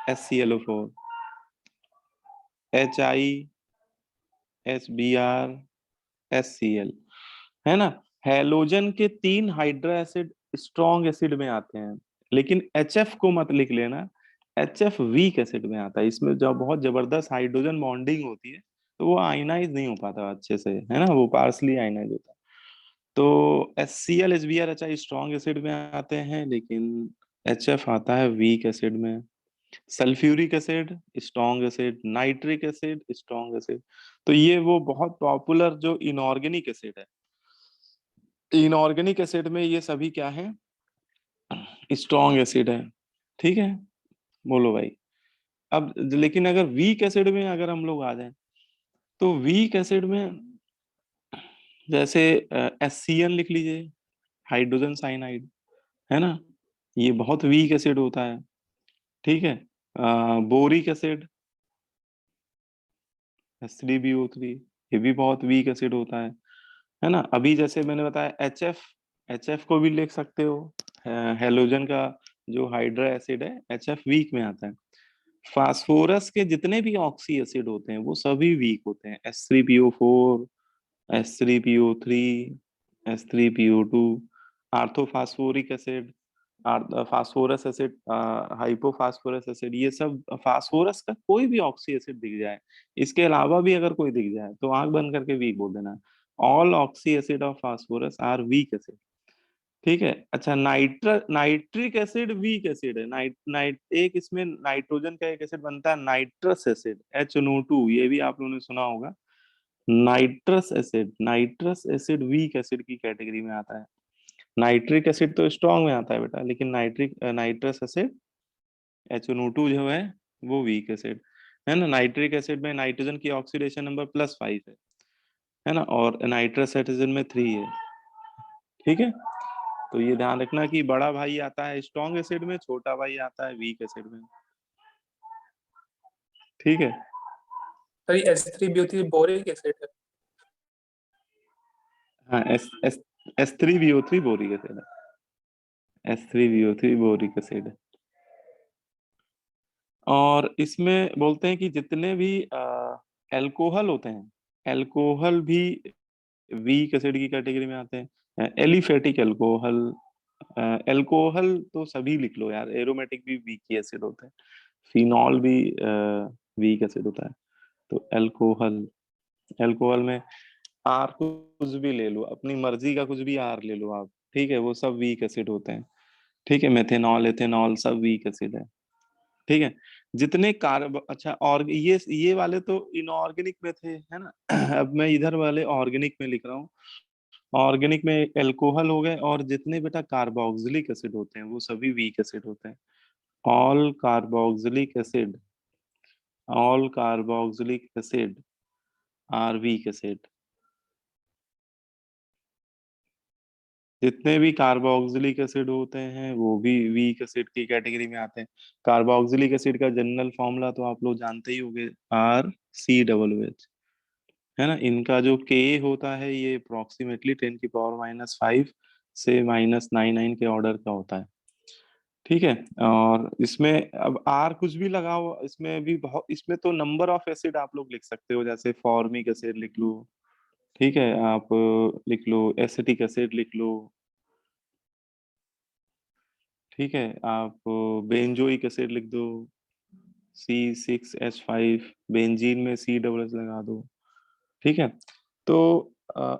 HClO4, HiHBr, HCl, है ना। हैलोजन के 3 हाइड्रा एसिड स्ट्रॉन्ग एसिड में आते हैं, लेकिन HF को मत लिख लेना, HF वीक एसिड में आता है। इसमें जब बहुत जबरदस्त हाइड्रोजन बॉन्डिंग होती है तो वो आयनाइज नहीं हो पाता अच्छे से, है ना, वो पार्सली आयनाइज होता है। तो HCl HBr HI strong acid में आते हैं, लेकिन HF आता है वीक एसिड में। Sulphuric acid strong acid, nitric acid strong acid. तो ये वो बहुत पॉपुलर जो इनऑर्गेनिक एसिड है, इनऑर्गेनिक एसिड में ये सभी क्या है, स्ट्रॉन्ग एसिड है। ठीक है, बोलो भाई। अब लेकिन अगर वीक एसिड में अगर हम लोग आ जाए तो वीक एसिड में जैसे HCl लिख लीजिए, हाइड्रोजन साइनाइड, है ना, ये बहुत वीक एसिड होता है। ठीक है, बोरिक एसिड H3BO3, ये भी बहुत वीक एसिड होता है ना। अभी जैसे मैंने बताया HF को भी लिख सकते हो, हेलोजन का जो हाइड्रा एसिड है HF वीक में आता है। फास्फोरस के जितने भी ऑक्सी एसिड होते हैं वो सभी वीक होते हैं, H3PO4, H3PO3, H3PO2, orthophosphoric acid, phosphorous acid, hypophosphorous acid, ये सब फास्फोरस का कोई भी ऑक्सी एसिड दिख जाए, इसके अलावा भी अगर कोई दिख जाए तो आंख बंद करके वीक बोल देना। All oxy acid of phosphorus are weak acid. ठीक है, अच्छा, नाइट्रिक एसिड वीक एसिड है। एक इसमें नाइट्रोजन का एक एसिड बनता है नाइट्रस एसिड HNO2, ये भी आप लोगों ने सुना होगा। नाइट्रस एसिड वीक एसिड की कैटेगरी में आता है। नाइट्रिक एसिड तो स्ट्रॉन्ग में आता है बेटा, लेकिन नाइट्रस एसिड HNO2 जो है वो वीक एसिड है ना। नाइट्रिक एसिड में नाइट्रोजन की ऑक्सीडेशन नंबर +5 है ना, और नाइट्रस एसिड में 3 है। ठीक है, तो ये ध्यान रखना कि बड़ा भाई आता है स्ट्रॉन्ग एसिड में, छोटा भाई आता है वीक एसिड में। ठीक है, सर ये H3BO3 बोरिक एसिड है। हाँ, S3BO3 बोरिक एसिड है, S3BO3 बोरिक एसिड है। और इसमें बोलते हैं कि जितने भी एल्कोहल होते हैं, एल्कोहल भी वीक एसिड की कैटेगरी में आते हैं। एलिफेटिक एल्कोहल, एल्कोहल तो सभी लिख लो यार, एरोमेटिक भी वीक ही एसिड होते हैं, फिनॉल भी वीक एसिड होता है। तो एल्कोहल, एल्कोहल में आर कुछ भी ले लो, अपनी मर्जी का कुछ भी आर ले लो आप, ठीक है, वो सब वीक एसिड होते हैं। ठीक है, मेथेनॉल, एथेनॉल सब वीक एसिड है। ठीक है, जितने कार्ब, अच्छा, और ये वाले तो इनऑर्गेनिक में थे, है ना। अब मैं इधर वाले ऑर्गेनिक में लिख रहा हूँ। ऑर्गेनिक में एल्कोहल हो गए, और जितने बेटा कार्बोक्सिलिक एसिड होते हैं वो सभी वीक एसिड होते हैं। All carboxylic acid, all carboxylic acid are weak acid. जितने भी कार्बोक्सिलिक एसिड होते हैं वो भी वीक एसिड की कैटेगरी में आते हैं। कार्बोक्सिलिक एसिड का जनरल फॉर्मूला तो आप लोग जानते ही होंगे, RCOOH, है ना। इनका जो Ka होता है ये अप्रोक्सीमेटली 10⁻⁵ से -99 के ऑर्डर का होता है। ठीक है। और इसमें अब आर कुछ भी लगाओ, इसमें भी बहुत, इसमें तो नंबर ऑफ एसिड आप लोग लिख सकते हो, जैसे फॉर्मिक एसिड लिख लो। ठीक है, आप लिख लो, एसिटिक एसिड लिख लो। ठीक है, आप बेंजोइक एसिड लिख दो, C6H5, बेंजीन में C डबल एच लगा दो। ठीक है, तो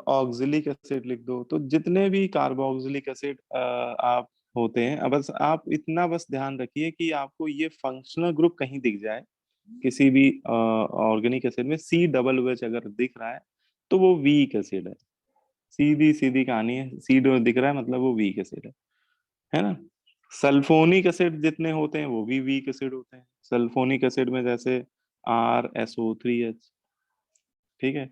ऑक्सिलिक एसिड लिख दो। तो जितने भी कार्बोक्सिलिक एसिड आप होते हैं, अब बस आप इतना बस ध्यान रखिए कि आपको ये फंक्शनल ग्रुप कहीं दिख जाए किसी भी ऑर्गेनिक एसिड में, C डबल एच अगर दिख रहा है तो वो वीक एसिड है। सीधी सीधी कहानी है, C दिख रहा है मतलब वो वीक एसिड है ना। सल्फोनिक एसिड जितने होते हैं वो भी वीक एसिड होते हैं। सल्फोनिक एसिड में जैसे RSO3H, ठीक है,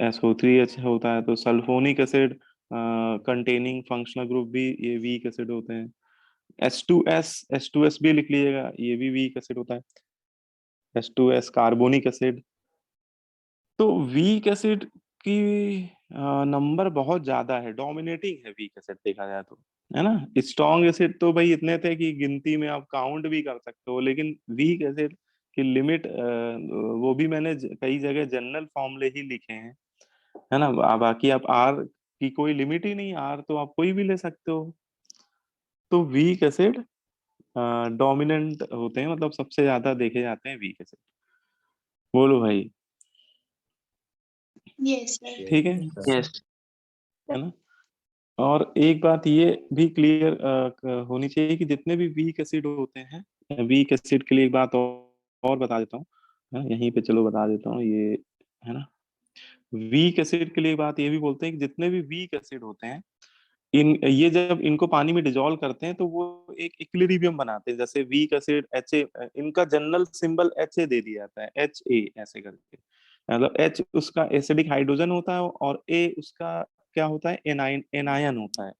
SO3H होता है, तो sulphonic acid containing functional group भी ये वीक एसिड होते हैं। H2S भी लिख लीजिएगा, ये भी वीक एसिड होता है, H2S कार्बोनिक एसिड। तो वीक एसिड की नंबर बहुत ज्यादा है, डोमिनेटिंग है वीक एसिड देखा जाए तो, है ना। स्ट्रॉन्ग एसिड तो भाई इतने थे कि गिनती में आप काउंट भी कर सकते हो, लेकिन वीक एसिड की लिमिट वो भी मैंने कई जगह जनरल फॉर्मूले ही लिखे हैं, है ना। बाकी आप आर की कोई लिमिट ही नहीं, आर तो आप कोई भी ले सकते हो। तो वीक एसिड डोमिनेंट होते हैं, मतलब सबसे ज्यादा देखे जाते हैं वीक एसिड। बोलो भाई। Yes, sir. ठीक है, Yes. है ना। और एक बात ये भी क्लियर होनी चाहिए कि जितने भी वीक एसिड होते हैं, वीक एसिड के लिए एक बात और बता देता हूँ, यहीं पे चलो बता देता हूँ ये, है ना। वीक एसिड के लिए एक बात ये भी बोलते हैं कि जितने भी वीक एसिड होते हैं, ये जब इनको पानी में डिजोल्व करते हैं तो वो एक इक्विलिब्रियम बनाते हैं। जैसे वीक एसिड HA, इनका जनरल सिंबल HA दे दिया जाता है, HA ऐसे करके, मतलब H उसका एसिडिक हाइड्रोजन होता है और A उसका क्या होता है, एनायन होता है।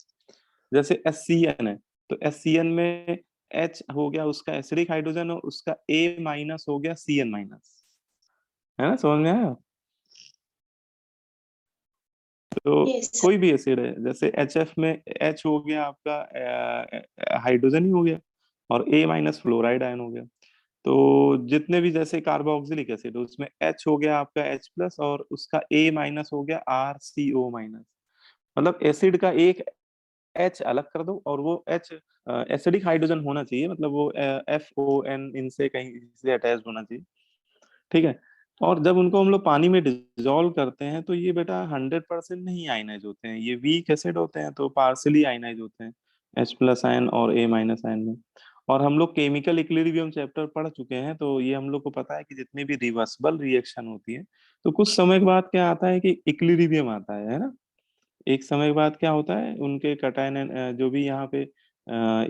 जैसे HCN है, तो HCN में H हो गया उसका एसिडिक हाइड्रोजन और उसका A माइनस हो गया CN माइनस, है ना, समझ में आया। तो Yes, sir. कोई भी एसिड है, जैसे HF में H हो गया आपका हाइड्रोजन ही हो गया, और A माइनस फ्लोराइड आयन हो गया। तो जितने भी जैसे कार्बोक्सिलिक एसिड, उसमें H हो गया आपका H प्लस और उसका A माइनस हो गया RCO माइनस। मतलब एसिड का एक H अलग कर दो और वो H एसिडिक हाइड्रोजन होना चाहिए, मतलब वो FON इनसे कहीं से अटैच होना चाहिए। ठीक है, और जब उनको हम लोग पानी में डिजोल्व करते हैं तो ये बेटा 100% नहीं आयनाइज होते हैं, ये वीक एसिड होते हैं, तो पार्सली आयनाइज होते हैं H प्लस आयन और A माइनस आयन में। और हम लोग केमिकल इक्विलिब्रियम चैप्टर पढ़ चुके हैं, तो ये हम लोग को पता है कि जितनी भी रिवर्सिबल रिएक्शन होती है, तो कुछ समय के बाद क्या आता है कि इक्विलिब्रियम आता है ना। एक समय के बाद क्या होता है, उनके कटायन जो भी यहाँ पे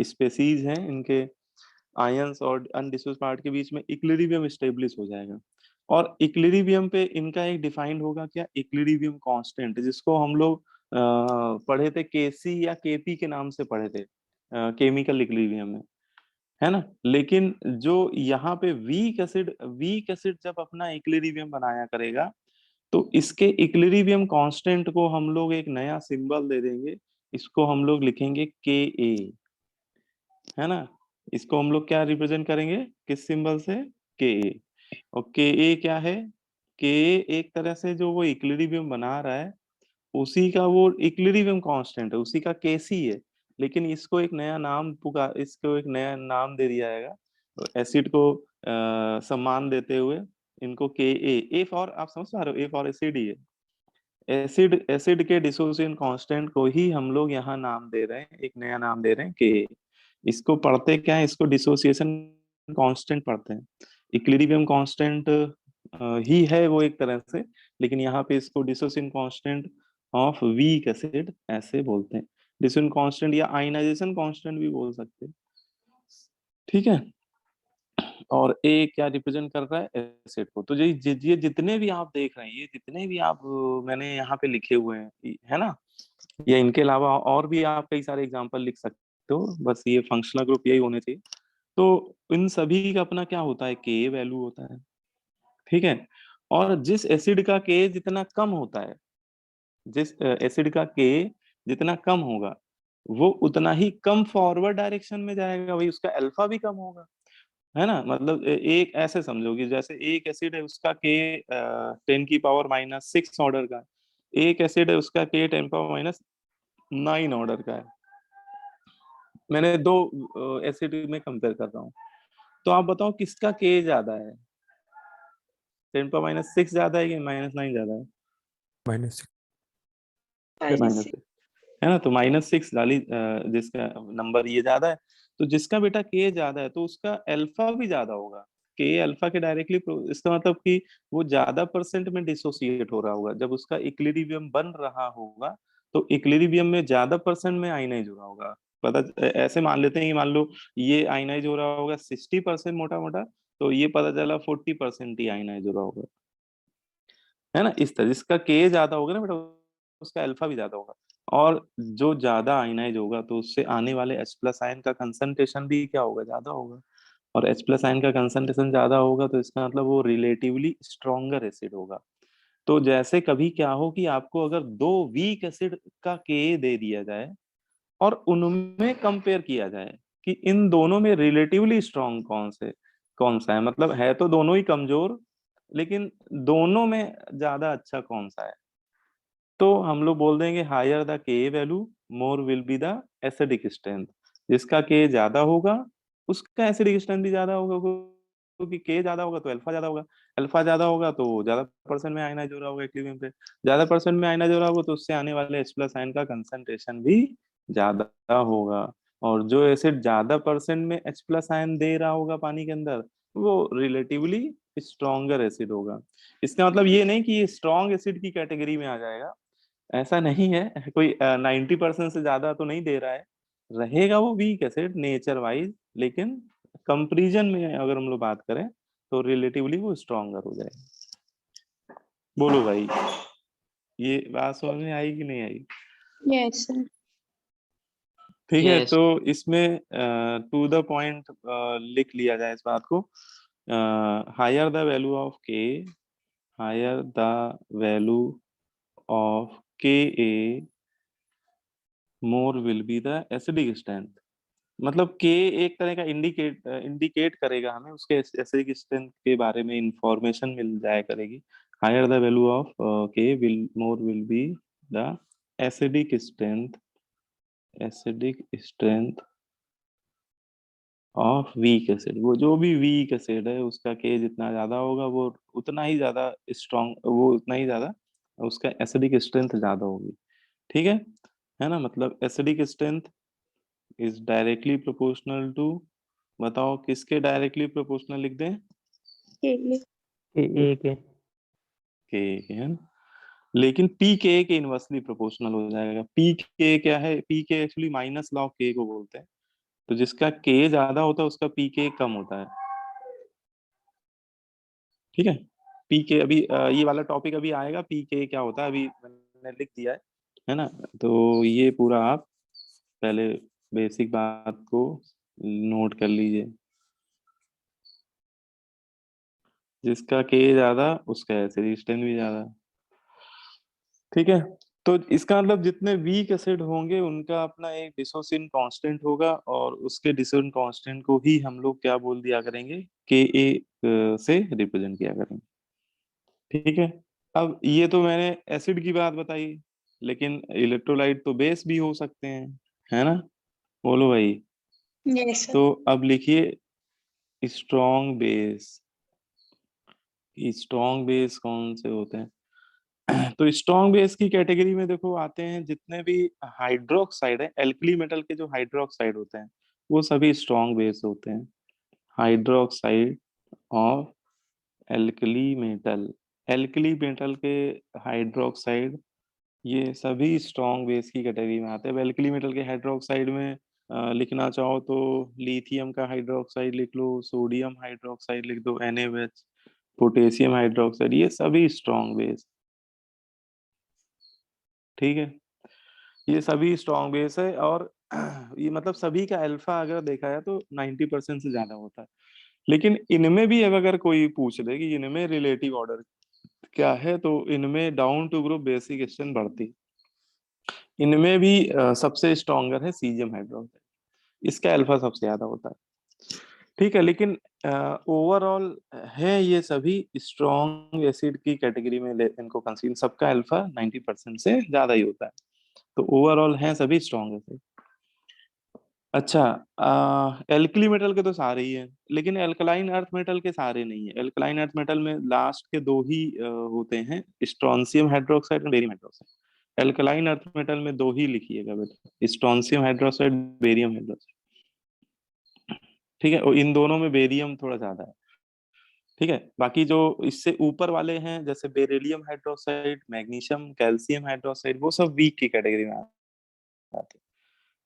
स्पेसीज हैं, इनके आयंस और अनडिस्यूज पार्ट के बीच में इक्विलिब्रियम स्टेब्लिश हो जाएगा। और इक्विलिब्रियम पे इनका एक डिफाइंड होगा क्या, इक्विलिब्रियम कांस्टेंट, जिसको हम लोग पढ़े थे केसी या केपी के नाम से पढ़े थे केमिकल इक्विलिब्रियम में, है ना। लेकिन जो यहाँ पे वीक एसिड जब अपना इक्विलिब्रियम बनाया करेगा, तो इसके इक्विलिब्रियम कांस्टेंट को हम लोग एक नया सिंबल दे देंगे, इसको हम लोग लिखेंगे Ka, है ना। इसको हम लोग क्या रिप्रेजेंट करेंगे, किस सिंबल से, Ka। और Ka क्या है, Ka एक तरह से जो वो इक्विलिब्रियम बना रहा है, उसी का वो इक्विलिब्रियम कांस्टेंट है, उसी का Kc है। लेकिन इसको एक नया नाम दे दिया जाएगा, एसिड को सम्मान देते हुए इनको Ka, ए फॉर, आप समझ पा रहे हो, ए फॉर एसिड ही है। एसिड के डिसोसिएशन कांस्टेंट को ही हम लोग यहाँ नाम दे रहे हैं, एक नया नाम दे रहे हैं Ka। इसको पढ़ते क्या है, इसको डिसोसिएशन कांस्टेंट पढ़ते हैं। इक्विलिब्रियम कांस्टेंट ही है वो एक तरह से, लेकिन यहाँ पे इसको dissociation constant of weak acid ऐसे बोलते हैं। डिसोसिएशन कांस्टेंट या आयनाइजेशन कांस्टेंट भी बोल सकते हैं। ठीक है, और ए क्या रिप्रेजेंट कर रहा है, एसिड को। तो ये जितने भी आप देख रहे हैं, ये जितने भी आप मैंने यहाँ पे लिखे हुए हैं, है ना, या इनके अलावा और भी आप कई सारे एग्जांपल लिख सकते हो, बस ये फंक्शनल ग्रुप यही होने चाहिए। तो इन सभी का अपना क्या होता है, के वैल्यू होता है। ठीक है, और जिस एसिड का के जितना कम होता है, जिस एसिड का के जितना कम होगा, वो उतना ही कम फॉरवर्ड डायरेक्शन में जाएगा, वही उसका अल्फा भी कम होगा, है ना। मतलब एक ऐसे समझो कि जैसे एक एसिड है उसका के 10⁻⁻6 ऑर्डर का है, एक एसिड है उसका के 10⁻⁹ ऑर्डर का है। मैंने दो एसिड में कंपेयर कर रहा हूँ, तो आप बताओ किसका के ज्यादा है, 10⁻⁶ ज्यादा है कि -9 ज्यादा है? -6। -6 है ना। तो -6 डाली जिसका नंबर ये ज्यादा है, तो जिसका बेटा के ज्यादा है तो उसका अल्फा भी ज्यादा होगा। के अल्फा के डायरेक्टली, इसका मतलब कि वो ज्यादा परसेंट में डिसोसिएट हो रहा होगा। जब उसका इक्विलिब्रियम बन रहा होगा तो इक्विलिब्रियम में ज्यादा परसेंट में आयनाइज हो रहा होगा। पता ऐसे मान लेते हैं कि मान लो ये आयनाइज हो रहा होगा 60% मोटा मोटा, तो ये पता चला 40% ही आयनाइज हो रहा होगा, है ना। इस तरह जिसका के ज्यादा होगा ना बेटा, उसका अल्फा भी ज्यादा होगा। और जो ज्यादा आयनाइज होगा तो उससे आने वाले H+ आयन का कंसंट्रेशन भी क्या होगा, ज्यादा होगा। और H+ आयन का कंसंट्रेशन ज्यादा होगा तो इसका मतलब वो रिलेटिवली स्ट्रॉन्गर एसिड होगा। तो जैसे कभी क्या हो कि आपको अगर दो वीक एसिड का के दे दिया जाए और उनमें कंपेयर किया जाए कि इन दोनों में रिलेटिवली स्ट्रॉन्ग कौन सा है, मतलब है तो दोनों ही कमजोर, लेकिन दोनों में ज्यादा अच्छा कौन सा है, तो हम लोग बोल देंगे हायर द के value more will be the acidic strength. जिसका के ज्यादा होगा उसका एसिडिक स्ट्रेंथ भी ज्यादा होगा, क्योंकि के ज्यादा होगा तो अल्फा ज्यादा होगा, अल्फा ज्यादा होगा तो ज्यादा परसेंट में आयनाइज हो रहा होगा इक्विलिब्रियम पे, ज्यादा परसेंट में आयनाइज हो रहा होगा तो उससे आने वाले H+ आयन का कंसंट्रेशन भी ज्यादा होगा। और जो एसिड ज्यादा परसेंट में H+ आयन दे रहा होगा पानी के अंदर, वो रिलेटिवली स्ट्रॉन्गर एसिड होगा। इसका मतलब ये नहीं कि ये स्ट्रॉन्ग एसिड की कैटेगरी में आ जाएगा, ऐसा नहीं है। कोई 90% से ज्यादा तो नहीं दे रहा है, रहेगा वो वीक एसिड नेचर वाइज, लेकिन कंपैरिजन में अगर हम लोग बात करें तो रिलेटिवली वो स्ट्रॉन्गर हो जाएगा। बोलो भाई, ये बात समझ में आई कि नहीं आई? Yes, sir. ठीक है, यस तो इसमें टू द पॉइंट लिख लिया जाए इस बात को। Higher the value of K, higher the value of K a more will be the acidic strength. मतलब के एक तरह का इंडिकेट करेगा हमें, उसके एसिडिक स्ट्रेंथ के बारे में इंफॉर्मेशन मिल जाया करेगी। हायर द वैल्यू ऑफ के will more will be the acidic strength of weak acid. वो जो भी वीक एसिड है उसका के जितना ज्यादा होगा वो उतना ही ज्यादा स्ट्रॉन्ग, वो उतना ही ज्यादा उसका एसिडिक स्ट्रेंथ ज्यादा होगी। ठीक है ना। मतलब acidic strength is directly proportional to, बताओ किसके डायरेक्टली प्रोपोर्शनल लिख दें? Okay. के के है ना। लेकिन पी के इनवर्सली प्रोपोर्शनल हो जाएगा। पी के क्या है, पी के एक्चुअली माइनस लॉग के को बोलते हैं। तो जिसका के ज्यादा होता है उसका पी के कम होता है। ठीक है, पी के अभी ये वाला टॉपिक अभी आएगा, पी के क्या होता है अभी मैंने लिख दिया है ना। तो ये पूरा आप पहले बेसिक बात को नोट कर लीजिए। जिसका के ज्यादा उसका एसिडिक स्ट्रेंथ भी ज्यादा। ठीक है, तो इसका मतलब जितने वीक एसिड होंगे उनका अपना एक डिसोसिएशन कांस्टेंट होगा, और उसके डिसोसिएशन कांस्टेंट को ही हम लोग क्या बोल दिया करेंगे, के ए से रिप्रेजेंट किया करेंगे। ठीक है, अब ये तो मैंने एसिड की बात बताई, लेकिन इलेक्ट्रोलाइट तो बेस भी हो सकते हैं, है ना। बोलो भाई। Yes, sir. तो अब लिखिए स्ट्रॉन्ग बेस। स्ट्रॉन्ग बेस कौन से होते हैं? तो स्ट्रॉन्ग बेस की कैटेगरी में देखो आते हैं जितने भी हाइड्रोक्साइड है, एल्कली मेटल के जो हाइड्रोक्साइड होते हैं वो सभी स्ट्रॉन्ग बेस होते हैं। हाइड्रोक्साइड ऑफ एल्कली मेटल के हाइड्रोक्साइड, ये सभी स्ट्रॉन्ग बेस की कैटेगरी में आते हैं। एल्कली मेटल के हाइड्रोक्साइड में लिखना चाहो तो लिथियम का हाइड्रोक्साइड लिख लो, सोडियम हाइड्रोक्साइड लिख दो NaOH, पोटेशियम हाइड्रोक्साइड, ये सभी स्ट्रॉन्ग बेस। ठीक है, ये सभी स्ट्रॉन्ग बेस है। और ये मतलब सभी का अल्फा अगर देखा जाए तो 90% से ज्यादा होता है। लेकिन इनमें भी अब अगर कोई पूछ ले कि इनमें रिलेटिव ऑर्डर क्या है, तो इनमें down to group basic strength बढ़ती, इनमें भी सबसे स्ट्रॉन्गर है सीजियम हाइड्रोक्साइड, इसका अल्फा सबसे ज्यादा होता है। ठीक है, लेकिन ओवरऑल है ये सभी स्ट्रॉन्ग एसिड की कैटेगरी में इनको कंसीडर, सबका अल्फा 90% से ज्यादा ही होता है, तो ओवरऑल है सभी स्ट्रॉन्ग एसिड। अच्छा, एल्कली मेटल के तो सारे ही हैं, लेकिन एल्कलाइन अर्थ मेटल के सारे नहीं है। एल्कलाइन अर्थ मेटल में लास्ट के दो ही होते हैं, स्ट्रोंशियम हाइड्रोक्साइड और barium hydroxide. Alkaline earth metal में दो ही लिखिएगा बेटा, स्ट्रोंशियम हाइड्रोक्साइड, बेरियम हाइड्रोक्साइड। ठीक है, और इन दोनों में बेरियम थोड़ा ज्यादा है। ठीक है, बाकी जो इससे ऊपर वाले हैं जैसे beryllium hydroxide, magnesium, calcium hydroxide, वो सब वीक की कैटेगरी में आते हैं।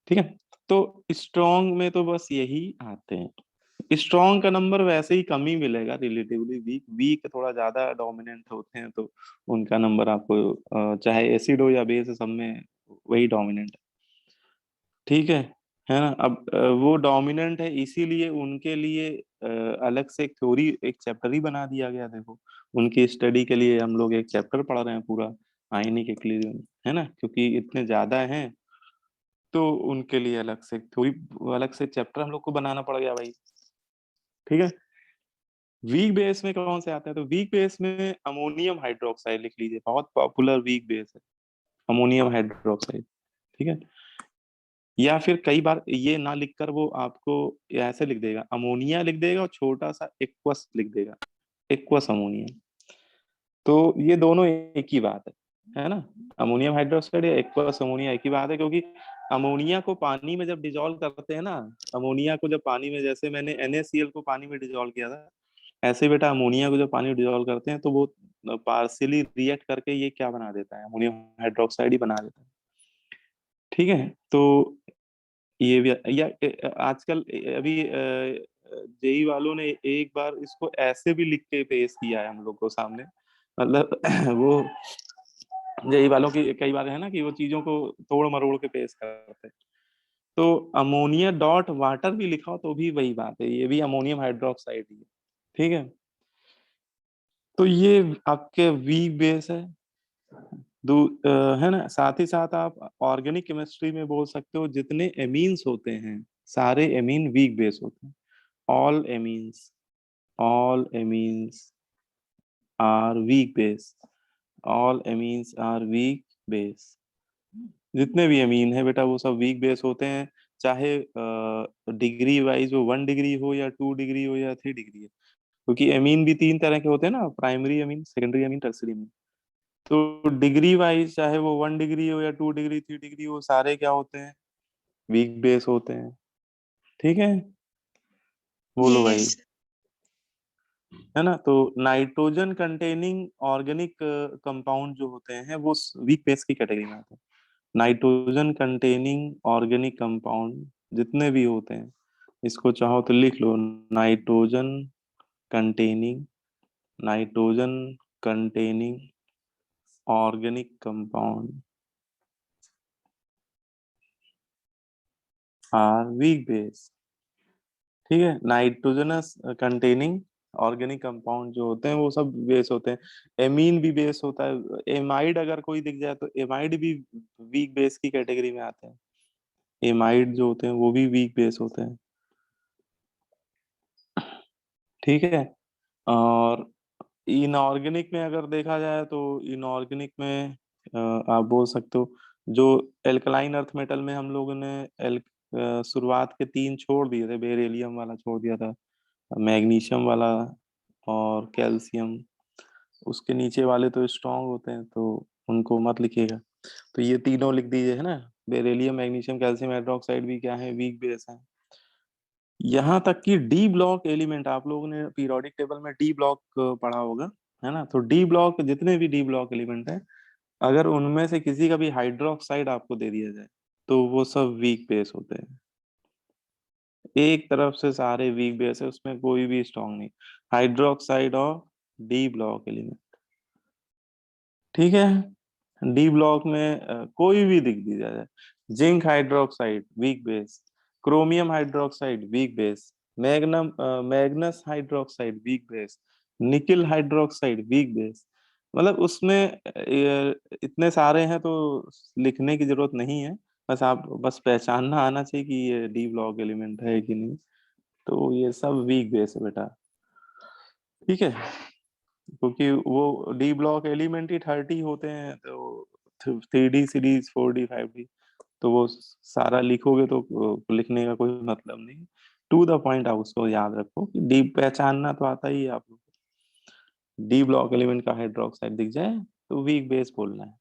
ठीक है, तो स्ट्रॉन्ग में तो बस यही आते हैं। स्ट्रॉन्ग का नंबर वैसे ही कम ही मिलेगा रिलेटिवली, वीक वीक थोड़ा ज्यादा डोमिनेंट होते हैं, तो उनका नंबर आपको चाहे एसिड हो या बेस, सब में वही डोमिनेंट है। ठीक है ना। अब वो डोमिनेंट है, इसीलिए उनके लिए अलग से एक थ्योरी, एक चैप्टर ही बना दिया गया। देखो, उनकी स्टडी के लिए हम लोग एक चैप्टर पढ़ रहे हैं पूरा, आयनिक इक्विलिब्रियम, है ना, क्योंकि इतने ज्यादा हैं, तो उनके लिए अलग से थ्योरी, अलग से चैप्टर हम लोग को बनाना पड़ गया भाई। ठीक है, वीक बेस में कौन से आते हैं, तो वीक बेस में अमोनियम हाइड्रोक्साइड लिख लीजिए, बहुत पॉपुलर वीक बेस है अमोनियम हाइड्रोक्साइड। ठीक है, या फिर कई बार ये ना लिखकर वो आपको ऐसे लिख देगा, अमोनिया लिख देगा और छोटा सा एक्वस लिख देगा, एक्वस अमोनिया। तो ये दोनों एक ही बात है ना। अमोनियम हाइड्रोक्साइड या एक्वस अमोनिया एक ही बात है, क्योंकि अमोनिया को पानी में जब डिजोल्व करते हैं ना, अमोनिया को जब पानी में, जैसे मैंने NaCl को पानी में डिजोल्व किया था, ऐसे बेटा अमोनिया को जब पानी में डिजोल्व करते हैं तो वो पार्शियली रिएक्ट करके ये क्या बना देता है, अमोनियम हाइड्रोक्साइड ही बना देता है। ठीक है, तो ये भी, या आजकल अभी जेई वालों ने एक बार इसको ऐसे भी लिख के पेश किया है हम लोग को सामने, मतलब वो जेई वालों की कई बार है ना कि वो चीजों को तोड़ मरोड़ के पेश करते हैं। तो अमोनिया डॉट वाटर भी लिखा हो तो भी वही बात है, ये भी अमोनियम हाइड्रोक्साइड ही है। ठीक है, तो ये आपके वीक बेस है। है ना, साथ ही साथ आप ऑर्गेनिक केमिस्ट्री में बोल सकते हो, जितने एमीन्स होते हैं सारे एमीन वीक बेस होते हैं। All amines, all amines are weak base, all amines are weak base. जितने भी अमीन है बेटा वो सब वीक बेस होते हैं, चाहे डिग्री वाइज वो 1 डिग्री हो या 2 डिग्री हो या 3 डिग्री है, क्योंकि अमीन भी 3 तरह के होते हैं ना, primary amine, secondary amine, tertiary amine. तो डिग्री वाइज चाहे वो 1 डिग्री हो या 2 डिग्री, 3 डिग्री हो, सारे क्या होते हैं, वीक बेस होते हैं। ठीक है, बोलो भाई। Yes. है ना, तो नाइट्रोजन कंटेनिंग ऑर्गेनिक कंपाउंड जो होते हैं वो वीक बेस की कैटेगरी में आते हैं। नाइट्रोजन कंटेनिंग ऑर्गेनिक कंपाउंड जितने भी होते हैं, इसको चाहो तो लिख लो, nitrogen containing, nitrogen containing organic compound are weak base. ठीक है, नाइट्रोजनस कंटेनिंग ऑर्गेनिक कंपाउंड जो होते हैं वो सब बेस होते हैं। एमीन भी बेस होता है, एमाइड अगर कोई दिख जाए तो एमाइड भी वीक बेस की कैटेगरी में आते हैं। एमाइड जो होते हैं वो भी वीक बेस होते हैं। ठीक है, और इनऑर्गेनिक में अगर देखा जाए तो इनऑर्गेनिक में आप बोल सकते हो, जो एल्कलाइन अर्थ मेटल में हम लोगों ने शुरुआत के 3 छोड़ दिए थे, बेरिलियम वाला छोड़ दिया था, मैग्नीशियम वाला और कैल्शियम, उसके नीचे वाले तो स्ट्रांग होते हैं तो उनको मत लिखिएगा। तो ये तीनों लिख दीजिए, है ना, बेरिलियम, मैग्नीशियम, कैल्शियम हाइड्रोक्साइड भी क्या है, वीक बेस है। यहाँ तक कि डी ब्लॉक एलिमेंट, आप लोगों ने पीरियोडिक टेबल में डी ब्लॉक पढ़ा होगा, है ना, तो डी ब्लॉक, जितने भी डी ब्लॉक एलिमेंट है, अगर उनमें से किसी का भी हाइड्रोक्साइड आपको दे दिया जाए तो वो सब वीक बेस होते हैं। एक तरफ से सारे वीक बेस है, उसमें कोई भी स्ट्रॉन्ग नहीं। Hydroxide of D block element. ठीक है, डी ब्लॉक में कोई भी दिख दिया जाए, zinc hydroxide weak base, chromium hydroxide weak base, manganous hydroxide weak base, nickel hydroxide weak base, मतलब उसमें इतने सारे हैं तो लिखने की जरूरत नहीं है, बस आप बस पहचानना आना चाहिए कि ये डी ब्लॉक एलिमेंट है कि नहीं। तो ये सब वीक बेस है बेटा, ठीक है, क्योंकि वो डी ब्लॉक एलिमेंट ही 30 होते हैं, तो 3D सीरीज 4D 5D, तो वो सारा लिखोगे तो लिखने का कोई मतलब नहीं। टू द पॉइंट आप उसको याद रखो कि डी पहचानना तो आता ही है आप लोग, डी ब्लॉक एलिमेंट का हाइड्रोक्साइड दिख जाए तो वीक बेस बोलना है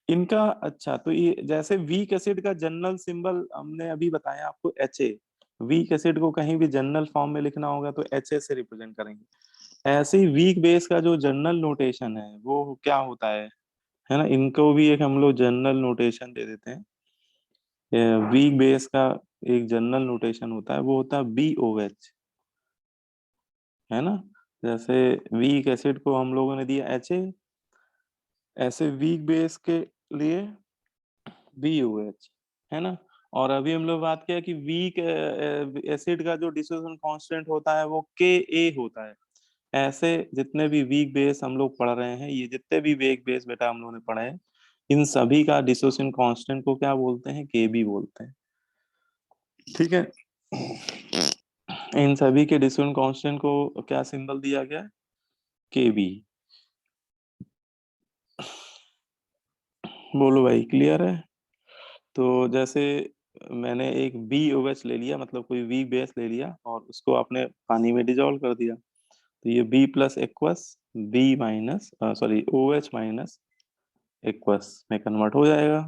इनका। अच्छा, तो ये जैसे वीक एसिड का जनरल सिंबल हमने अभी बताया आपको HA, वीक एसिड को कहीं भी जनरल फॉर्म में लिखना होगा तो HA से रिप्रेजेंट करेंगे। ऐसे ही वीक बेस का जो जनरल नोटेशन है वो क्या होता है ना, इनको भी एक हम लोग जनरल नोटेशन दे देते हैं। वीक बेस का एक जनरल नोटेशन होता है, वो होता है BOH, है ना। जैसे वीक एसिड को हम लोगों ने दिया HA, ऐसे वीक बेस के लिए BOH, है ना। और अभी हम लोग बात किया कि वीक एसिड का जो डिसोसिएशन कांस्टेंट होता है वो Ka होता है। ऐसे जितने भी वीक बेस हम लोग पढ़ रहे हैं, ये जितने भी वीक बेस बेटा हम लोगों ने पढ़े हैं, इन सभी का डिसोसिएशन कांस्टेंट को क्या बोलते हैं, Kb बोलते हैं, ठीक है। इन सभी के डिसोसिएशन कांस्टेंट को क्या सिंबल दिया गया है, Kb। बोलो भाई, क्लियर है। तो जैसे मैंने एक BOH ले लिया, मतलब कोई वीक बेस ले लिया और उसको आपने पानी में डिजोल्व कर दिया, तो ये B plus aqueous B minus sorry OH minus aqueous में कन्वर्ट हो जाएगा।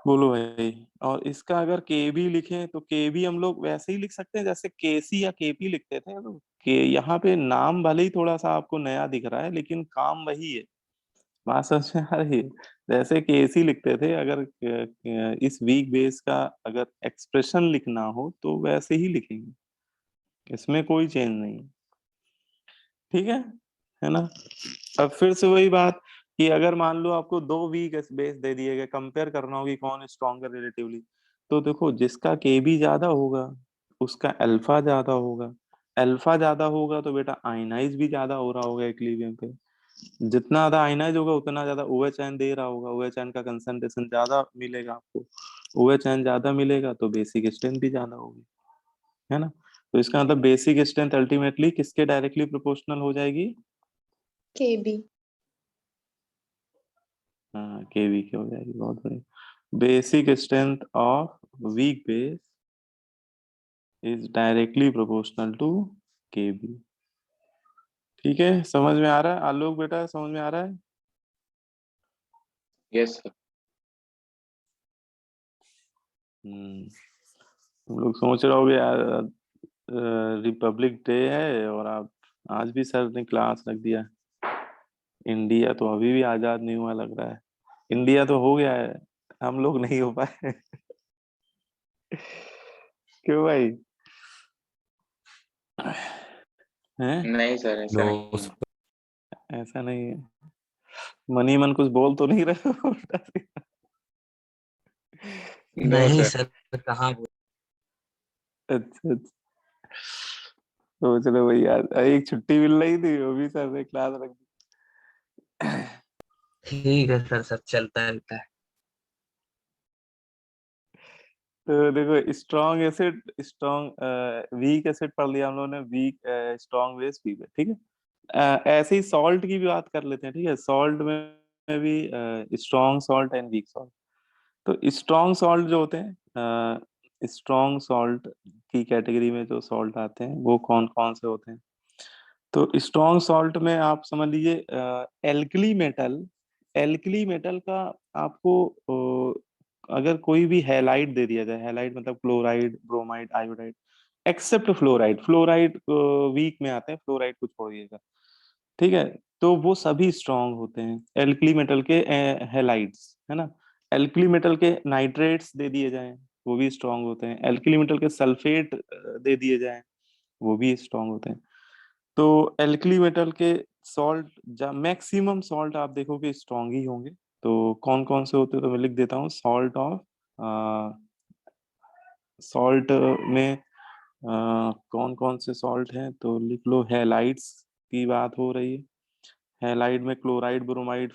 बोलो भाई। और इसका अगर Kb लिखें तो Kb हम लोग वैसे ही लिख सकते हैं जैसे Kc या Kp लिखते थे, तो यहाँ पे नाम भले ही थोड़ा सा आपको नया दिख रहा है लेकिन काम वही है। बात समझ में आ रही है। जैसे Kc लिखते थे, अगर इस वीक बेस का अगर एक्सप्रेशन लिखना हो तो वैसे ही लिखेंगे, इसमें कोई चेंज नहीं, ठीक है ना। अब फिर से वही बात कि अगर मान लो आपको दो वीक बेस दे दिए गए, कंपेयर करना होगी कौन स्ट्रॉन्गर रिलेटिवली, तो देखो जिसका Kb ज्यादा होगा उसका अल्फा ज्यादा होगा, अल्फा ज्यादा होगा तो बेटा आयनाइज भी ज्यादा हो रहा होगा इक्विलिब्रियम पे, जितना ज्यादा आयनाइज होगा उतना ज्यादा OH आयन दे रहा होगा, OH आयन का कंसंट्रेशन ज्यादा मिलेगा आपको, OH आयन ज्यादा मिलेगा तो बेसिक स्ट्रेंथ भी ज्यादा होगी, है ना। तो इसका मतलब बेसिक स्ट्रेंथ अल्टीमेटली किसके डायरेक्टली प्रोपोर्शनल हो जाएगी, KB। हाँ Kb की हो जाएगी, बहुत बढ़िया। Basic strength of weak base is directly proportional to Kb। ठीक है, समझ में आ रहा है आलोक बेटा, समझ में आ रहा है। Yes sir. तुम लोग सोच रहे होगे यार रिपब्लिक डे है और आप आज भी सर ने क्लास रख दिया। इंडिया तो अभी भी आजाद नहीं हुआ लग रहा है, इंडिया तो हो गया है, हम लोग नहीं हो पाए। क्यों भाई, हैं? नहीं सर, ऐसा नहीं है। ऐसा नहीं है, मनी मन कुछ बोल तो नहीं रहे हो? नो नहीं सर। सर, कहाँ अच्छा अच्छा, तो चलो भाई यार, एक छुट्टी मिल रही थी वो भी सर ने क्लास रख दी। ठीक है सर, सब चलता रहता है। तो देखो strong acid, strong weak acid पढ़ लिया हम लोगों ने, वीक स्ट्रॉन्ग बेस वीक, ठीक है। ऐसे ही सॉल्ट की भी बात कर लेते हैं, ठीक है। सॉल्ट में भी strong salt and weak salt. तो स्ट्रॉन्ग सॉल्ट जो होते हैं, स्ट्रॉन्ग सॉल्ट की कैटेगरी में जो सॉल्ट आते हैं वो कौन कौन से होते हैं, तो स्ट्रॉन्ग सॉल्ट में आप समझ लीजिए एल्कली मेटल, एल्कली मेटल का आपको अगर कोई भी हैलाइड दे दिया जाए, हैलाइड मतलब chloride, bromide, iodide, except fluoride, fluoride weak में आते हैं, फ्लोराइड को छोड़िएगा, ठीक है। तो वो सभी स्ट्रॉन्ग होते हैं एल्कली मेटल के हैलाइड्स, है ना। एल्कली मेटल के नाइट्रेट्स दे दिए जाएं वो भी स्ट्रॉन्ग होते हैं, एल्कली मेटल के सल्फेट दे दिए जाएं वो भी स्ट्रॉन्ग होते हैं। तो एल्कली मेटल के सॉल्ट, मैक्सिमम सॉल्ट आप देखोगे स्ट्रॉन्ग ही होंगे। तो कौन कौन से होते हैं, तो मैं लिख देता हूँ। सॉल्ट ऑफ सॉल्ट में कौन कौन से सॉल्ट हैं, तो लिख लो हैलाइड्स, की बात हो रही है। हैलाइड में क्लोराइड, ब्रोमाइड,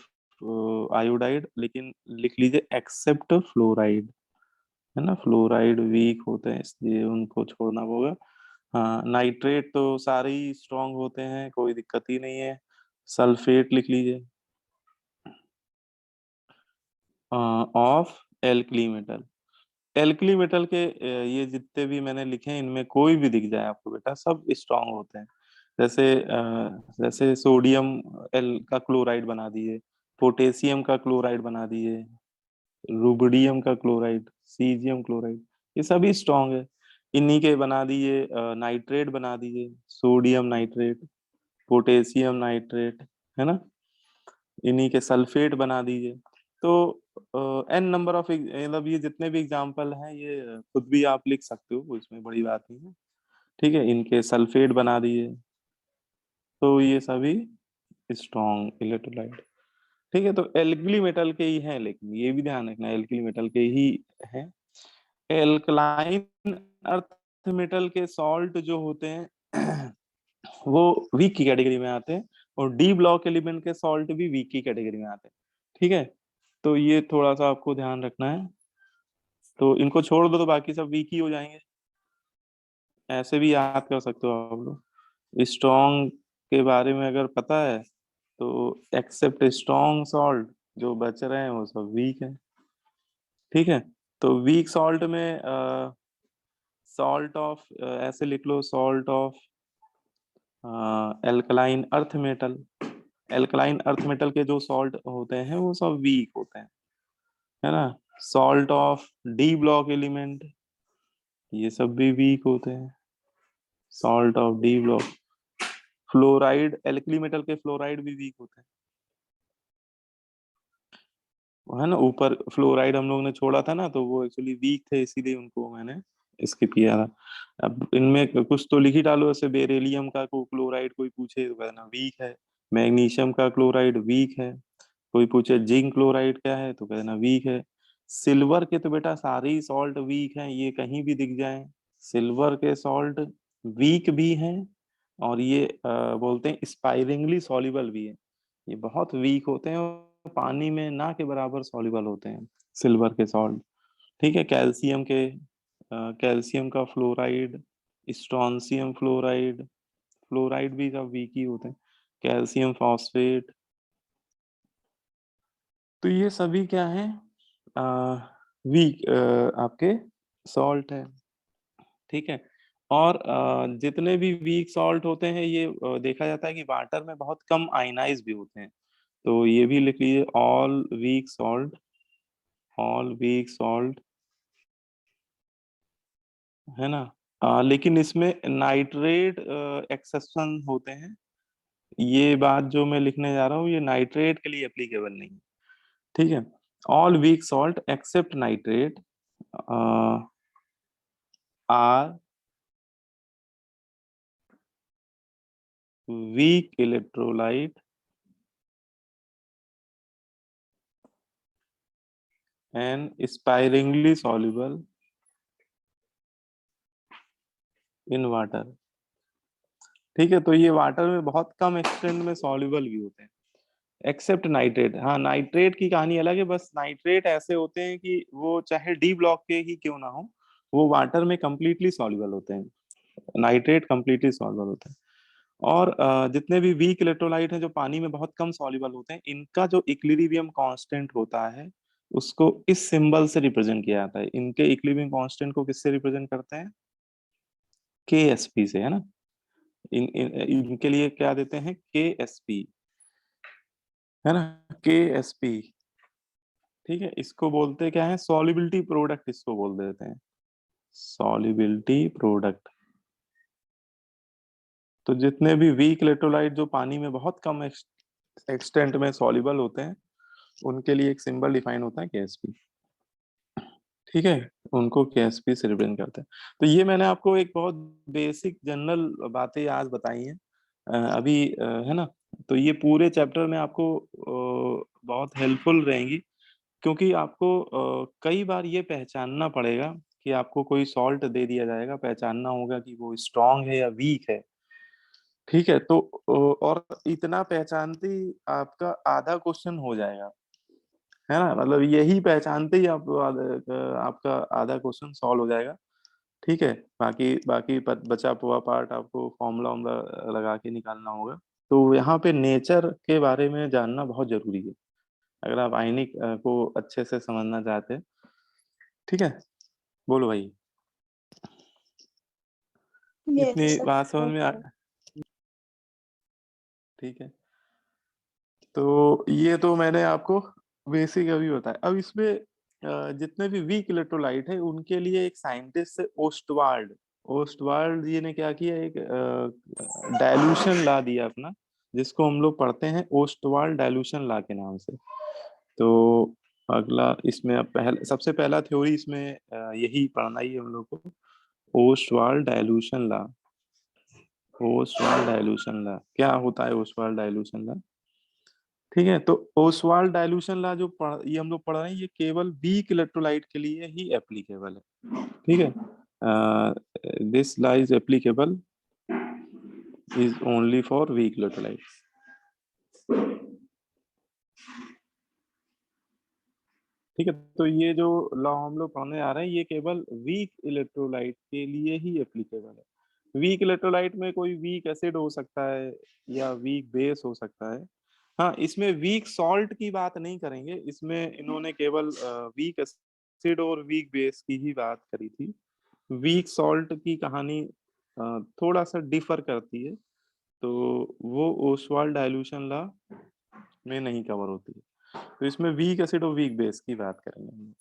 आयोडाइड, लेकिन लिख लीजिए एक्सेप्ट फ्लोराइड, है ना। फ्लोराइड वीक होते हैं इसलिए उनको छोड़ना होगा। हाँ, नाइट्रेट तो सारे ही स्ट्रांग होते हैं, कोई दिक्कत ही नहीं है। सल्फेट लिख लीजिए of alkali metal. Alkali metal के ये जितने भी मैंने लिखे हैं इनमें कोई भी दिख जाए आपको बेटा, सब स्ट्रांग होते हैं। जैसे सोडियम एल का क्लोराइड बना दिए, पोटेशियम का क्लोराइड बना दिए, रुबिडियम का क्लोराइड, सीजियम क्लोराइड, ये सभी स्ट्रांग है। इन्हीं के बना दिए नाइट्रेट बना दिए, सोडियम नाइट्रेट, पोटेशियम नाइट्रेट, है ना। इन्हीं के सल्फेट बना दीजिए। तो एन नंबर ऑफ, मतलब ये जितने भी एग्जाम्पल हैं ये खुद भी आप लिख सकते हो, इसमें बड़ी बात नहीं है। ठीक है, इनके सल्फेट बना दिए, तो ये सभी स्ट्रॉन्ग इलेक्ट्रोलाइट। ठीक है, तो एल्कली मेटल के ही हैं, लेकिन ये भी ध्यान रखना एल्कली मेटल के ही हैं। एल्कलाइन अर्थ मेटल के सॉल्ट जो होते हैं वो वीक की कैटेगरी में आते हैं, और डी ब्लॉक एलिमेंट के सॉल्ट भी वीक की कैटेगरी में आते हैं। ठीक है, तो ये थोड़ा सा आपको ध्यान रखना है। तो इनको छोड़ दो तो बाकी सब वीक ही हो जाएंगे, ऐसे भी याद कर सकते हो आप लोग। स्ट्रॉन्ग के बारे में अगर पता है तो एक्सेप्ट स्ट्रॉन्ग सॉल्ट, जो बच रहे हैं वो सब वीक है। ठीक है, तो वीक सॉल्ट में सॉल्ट ऑफ, ऐसे लिख लो, salt of alkaline earth metal. Alkaline earth metal के जो सॉल्ट होते हैं वो सब वीक होते हैं, है ना। Salt of D block element, ये सब भी वीक होते हैं, salt of D block. Fluoride, alkali metal के फ्लोराइड भी वीक होते हैं, है ना। ऊपर फ्लोराइड हम लोग ने छोड़ा था ना, तो वो एक्चुअली वीक थे, इसीलिए उनको मैंने स्किप किया था। अब इनमें कुछ तो लिख ही डालो, जैसे बेरिलियम का को क्लोराइड कोई पूछे तो कहना वीक है, मैग्नीशियम का क्लोराइड वीक है, कोई पूछे जिंक क्लोराइड क्या है तो कहना वीक है। सिल्वर के तो बेटा सारे ही सॉल्ट वीक हैं, ये कहीं भी दिख जाए, सिल्वर के सॉल्ट वीक भी हैं, और ये बोलते हैं स्पाइरिंगली सॉल्युबल भी है। ये बहुत वीक होते हैं और पानी में ना के बराबर सॉल्युबल होते हैं सिल्वर के सॉल्ट। ठीक है, कैल्शियम के कैल्शियम का फ्लोराइड, स्ट्रॉन्सियम फ्लोराइड, फ्लोराइड भी सब वीक ही होते हैं, कैल्शियम फॉस्फेट। तो ये सभी क्या है, वीक आपके सॉल्ट है। ठीक है, और जितने भी वीक सॉल्ट होते हैं ये देखा जाता है कि वाटर में बहुत कम आयनाइज भी होते हैं, तो ये भी लिख लीजिए all weak salt, all weak salt, है ना। लेकिन इसमें नाइट्रेट एक्सेप्शन होते हैं, ये बात जो मैं लिखने जा रहा हूँ ये नाइट्रेट के लिए एप्लीकेबल नहीं है। ठीक है, all weak salt except nitrate are weak electrolyte and sparingly soluble in water। ठीक है, तो ये वाटर में बहुत कम एक्सटेंट में सॉल्युबल भी होते हैं, एक्सेप्ट नाइट्रेट। हाँ, नाइट्रेट की कहानी अलग है, बस नाइट्रेट ऐसे होते हैं कि वो चाहे डी ब्लॉक के ही क्यों ना हो, वो वाटर में कंप्लीटली सॉल्युबल होते हैं, नाइट्रेट कंप्लीटली सॉल्युबल होते हैं। और जितने भी वीक इलेक्ट्रोलाइट हैं जो पानी में बहुत कम सॉल्युबल होते हैं, इनका जो इक्विलिब्रियम कांस्टेंट होता है उसको इस सिंबल से रिप्रेजेंट किया जाता है। इनके इक्विलिब्रियम कांस्टेंट को किससे रिप्रेजेंट करते हैं, KSP से, है ना। इनके लिए क्या देते हैं, KSP, है ना, KSP। ठीक है, इसको बोलते क्या है, सॉल्युबिलिटी प्रोडक्ट इसको बोल देते हैं, सॉल्युबिलिटी प्रोडक्ट। तो जितने भी वीक इलेक्ट्रोलाइट जो पानी में बहुत कम एक्सटेंट में सॉल्युबल होते हैं उनके लिए एक सिंबल डिफाइन होता है KSP। ठीक है, उनको KSP से रिप्रेजेंट करते हैं। तो ये मैंने आपको एक बहुत बेसिक जनरल बातें आज बताई हैं अभी, है ना। तो ये पूरे चैप्टर में आपको बहुत हेल्पफुल रहेंगी, क्योंकि आपको कई बार ये पहचानना पड़ेगा कि आपको कोई सॉल्ट दे दिया जाएगा, पहचानना होगा कि वो स्ट्रांग है या वीक है। ठीक है, तो और इतना पहचानते ही आपका आधा क्वेश्चन हो जाएगा, है ना, मतलब यही पहचानते ही आप आपका आधा क्वेश्चन सॉल्व हो जाएगा। ठीक है, बाकी बाकी बचा हुआ पार्ट आपको फॉर्मूला वॉर्मूला लगा के निकालना होगा। तो यहाँ पे नेचर के बारे में जानना बहुत जरूरी है अगर आप आयनिक को अच्छे से समझना चाहते हैं। ठीक है, बोलो भाई, यस इतनी सर। बात समझ में आ। ओके। ठीक है, तो ये तो मैंने आपको बेसिक अभी बताया। अब इसमें जितने भी वीक इलेक्ट्रोलाइट है उनके लिए एक साइंटिस्ट है ओस्टवाल्ड। ओस्टवाल्ड जी ने क्या किया, एक डाइल्यूशन ला दिया अपना, जिसको हम लोग पढ़ते हैं ओस्टवाल्ड डाइल्यूशन ला के नाम से। तो अगला इसमें अब सबसे पहला थ्योरी इसमें यही पढ़ना ही है हम लोग को, ओस्टवाल्ड डाइल्यूशन ला। ओस्टवाल्ड डाइल्यूशन ला क्या होता है? ओस्टवाल्ड डाइल्यूशन ला, ठीक है, तो ओस्वाल्ड डाइल्यूशन लॉ जो ये हम लोग पढ़ रहे हैं, ये केवल वीक इलेक्ट्रोलाइट के लिए ही एप्लीकेबल है। ठीक है, this law is applicable is only for weak electrolytes. ठीक है, तो ये जो लॉ हम लोग पढ़ने आ रहे हैं ये केवल वीक इलेक्ट्रोलाइट के लिए ही एप्लीकेबल है। वीक इलेक्ट्रोलाइट में कोई वीक एसिड हो सकता है या वीक बेस हो सकता है। हाँ, इसमें वीक सॉल्ट की बात नहीं करेंगे, इसमें इन्होंने केवल वीक एसिड और वीक बेस की ही बात करी थी। वीक सॉल्ट की कहानी थोड़ा सा डिफर करती है, तो वो ओसवाल्ड डाइल्यूशन लॉ में नहीं कवर होती है। तो इसमें वीक एसिड और वीक बेस की बात करेंगे हम।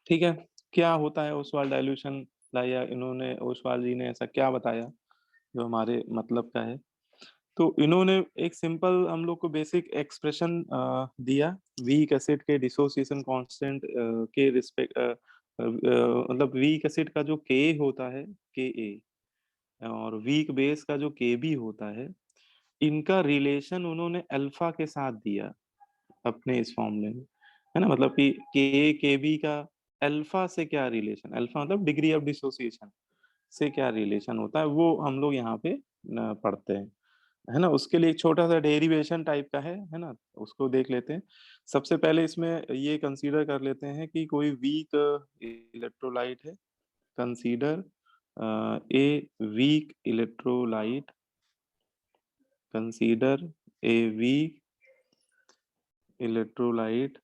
ठीक है, क्या होता है ओसवाल्ड डाइल्यूशन लॉ, या इन्होंने ओसवाल्ड जी ने ऐसा क्या बताया जो हमारे मतलब का है? तो इन्होंने एक सिंपल हम लोग को बेसिक एक्सप्रेशन दिया वीक एसिड के डिसोसिएशन कांस्टेंट के रिस्पेक्ट, मतलब वीक एसिड का जो के होता है के ए, और वीक बेस का जो के बी होता है, इनका रिलेशन उन्होंने अल्फा के साथ दिया अपने इस फॉर्मूले में, है ना, मतलब कि के बी का अल्फा से क्या रिलेशन, अल्फा मतलब डिग्री ऑफ डिसोसिएशन से क्या रिलेशन होता है, वो हम लोग यहाँ पे पढ़ते हैं, है ना। उसके लिए एक छोटा सा डेरिवेशन टाइप का है ना, उसको देख लेते हैं। सबसे पहले इसमें ये कंसीडर कर लेते हैं कि कोई वीक इलेक्ट्रोलाइट है। Consider a weak electrolyte, consider a weak electrolyte.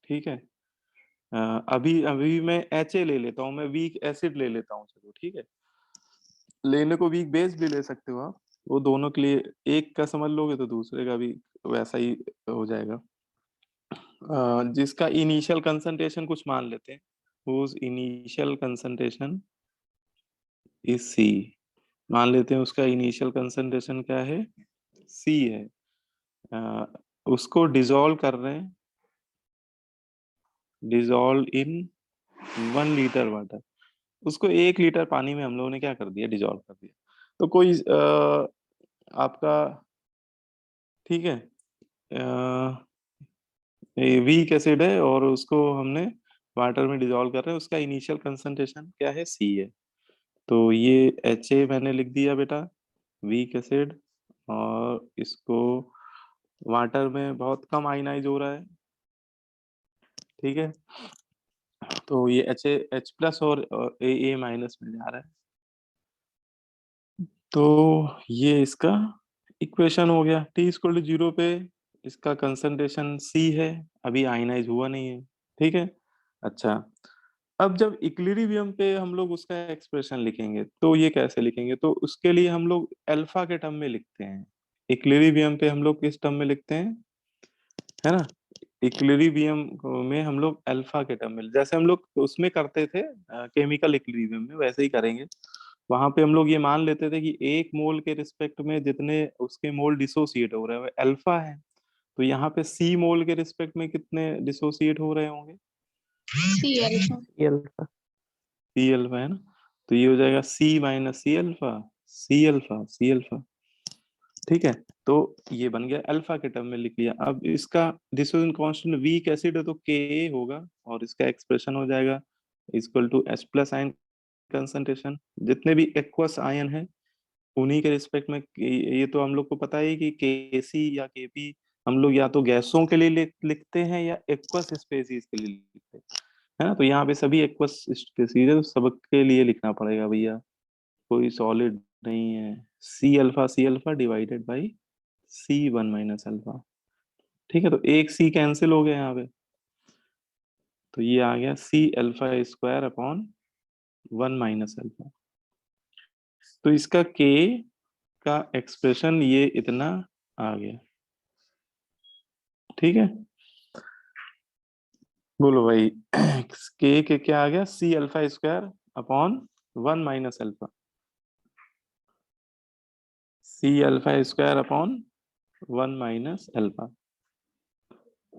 ठीक है, अभी अभी मैं एच ले लेता हूँ, मैं वीक एसिड ले लेता हूँ, चलो ठीक है। लेने को वीक बेस भी ले सकते हो आप, वो दोनों के लिए एक का समझ लोगे तो दूसरे का भी वैसा ही हो जाएगा। जिसका इनिशियल कंसंट्रेशन कुछ मान लेते हैं, whose initial concentration is C, मान लेते हैं उसका इनिशियल कंसंट्रेशन क्या है, सी है। उसको डिसॉल्व कर रहे हैं, डिसॉल्व इन 1 लीटर वाटर, उसको 1 लीटर पानी में हम लोगों ने क्या कर दिया, डिसॉल्व कर दिया। तो कोई आपका, ठीक है, वीक एसिड है और उसको हमने वाटर में डिसॉल्व कर रहे हैं, उसका इनिशियल कंसंट्रेशन क्या है, सी है। तो ये एच ए मैंने लिख दिया बेटा, वीक एसिड, और इसको वाटर में बहुत कम आयनाइज हो रहा है। ठीक है, तो ये एच प्लस और ए माइनस में जा रहा है। तो ये इसका इक्वेशन हो गया। टी इक्वल टू 0 पे इसका कंसंट्रेशन सी है, अभी आयनाइज हुआ नहीं है। ठीक है, अच्छा, अब जब इक्विलिब्रियम पे हम लोग उसका एक्सप्रेशन लिखेंगे तो ये कैसे लिखेंगे, तो उसके लिए हम लोग अल्फा के टर्म में लिखते हैं। इक्विलिब्रियम पे हम लोग किस टर्म में लिखते हैं, है ना, इक्विलिब्रियम में हम लोग अल्फा के टर्म में, जैसे हम लोग उसमें करते थे केमिकल इक्विलिब्रियम में, वैसे ही करेंगे। वहां पे हम लोग ये मान लेते थे कि 1 मोल के रिस्पेक्ट में जितने उसके मोल डिसोसिएट हो रहे हैं वो अल्फा है। तो यहाँ पे सी मोल के रिस्पेक्ट में कितने डिसोसिएट हो रहे होंगे, सी अल्फा। ये अल्फा। सी अल्फा, है ना। तो ये हो जाएगा C minus C alpha, C alpha, C alpha. ठीक है, तो ये बन गया, अल्फा के टर्म में लिख लिया। अब इसका डिसोसिएशन कांस्टेंट वीक एसिड है तो के होगा, और इसका एक्सप्रेशन हो जाएगा equal to H plus ion concentration, जितने भी एक्वस आयन है उन्हीं के रिस्पेक्ट में ये तो हम लोग को पता है कि केसी या केपी हम लोग या तो गैसों के लिए लिखते हैं या एक्वस स्पेसीज के लिए लिखते हैं, है ना। तो यहाँ पे सभी एक्वस स्पीसीज है, तो सबके लिए लिखना पड़ेगा भैया, कोई सॉलिड नहीं है। C alpha divided by C1 - alpha. ठीक है, तो एक सी कैंसिल हो गया यहाँ पे, तो ये आ गया C♥1 - अल्फा। तो इसका K का एक्सप्रेशन ये इतना आ गया। ठीक है, बोलो भाई के क्या आ गया, C♥2/1 - अल्फा। C♥2/1 - alpha.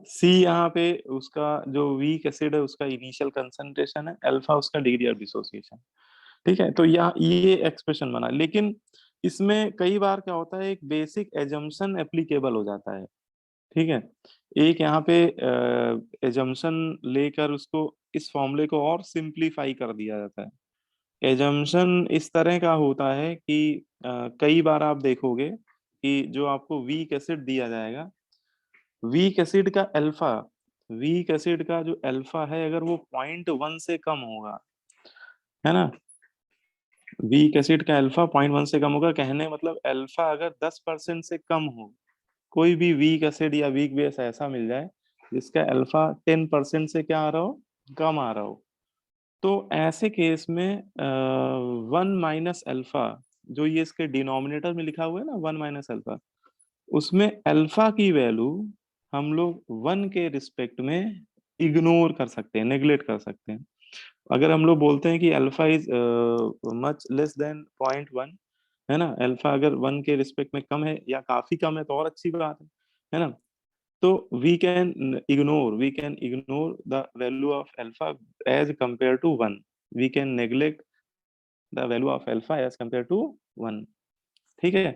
सी यहाँ पे उसका जो वीक एसिड है उसका इनिशियल कंसंट्रेशन है, अल्फा उसका डिग्री ऑफ डिसोसिएशन। ठीक है, तो ये एक्सप्रेशन बना, लेकिन इसमें कई बार क्या होता है, एक बेसिक एजम्पशन एप्लीकेबल हो जाता है। ठीक है, एक यहाँ पे एजम्पशन लेकर उसको इस फॉर्मूले को और सिंप्लीफाई कर दिया जाता है। एजम्पशन इस तरह का होता है कि कई बार आप देखोगे कि जो आपको वीक एसिड दिया जाएगा, वीक एसिड का अल्फा, वीक एसिड का जो अल्फा है अगर वो 0.1 से कम होगा, है ना, वीक एसिड का अल्फा 0.1 से कम होगा, कहने मतलब अल्फा अगर 10% से कम हो, कोई भी वीक एसिड या वीक बेस ऐसा मिल जाए जिसका अल्फा 10% से क्या आ रहा हो, कम आ रहा हो, तो ऐसे केस में 1 - अल्फा, जो ये इसके डिनोमिनेटर में लिखा हुआ है ना 1 - अल्फा, उसमें अल्फा की वैल्यू हम लोग 1 के रिस्पेक्ट में इग्नोर कर सकते हैं, नेग्लेक्ट कर सकते हैं। अगर हम लोग बोलते हैं कि alpha is much less than 0.1, है ना, अल्फा अगर 1 के रिस्पेक्ट में कम है या काफी कम है तो और अच्छी बात है ना। तो we can ignore the value of alpha as compare to 1, we can neglect the value of alpha as compare to 1। ठीक है,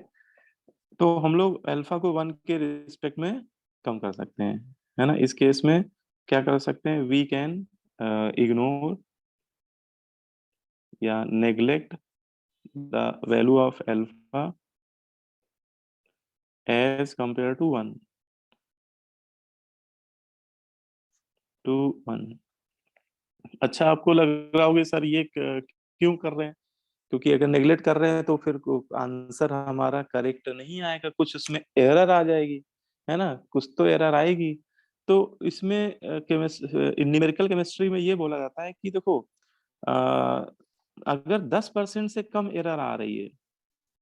तो हम लोग अल्फा को 1 के रिस्पेक्ट में कम कर सकते हैं, है ना। इस केस में क्या कर सकते हैं, वी कैन इग्नोर या neglect the value of alpha as compare to 1 to 1। अच्छा, आपको लग रहा होगा सर ये क्यों कर रहे हैं, क्योंकि अगर नेग्लेक्ट कर रहे हैं तो फिर आंसर हमारा करेक्ट नहीं आएगा, कुछ उसमें एरर आ जाएगी, है ना, कुछ तो एरर आएगी। तो इसमें न्यूमेरिकल केमिस्ट्री में ये बोला जाता है कि देखो अ, अगर 10% से कम एरर आ रही है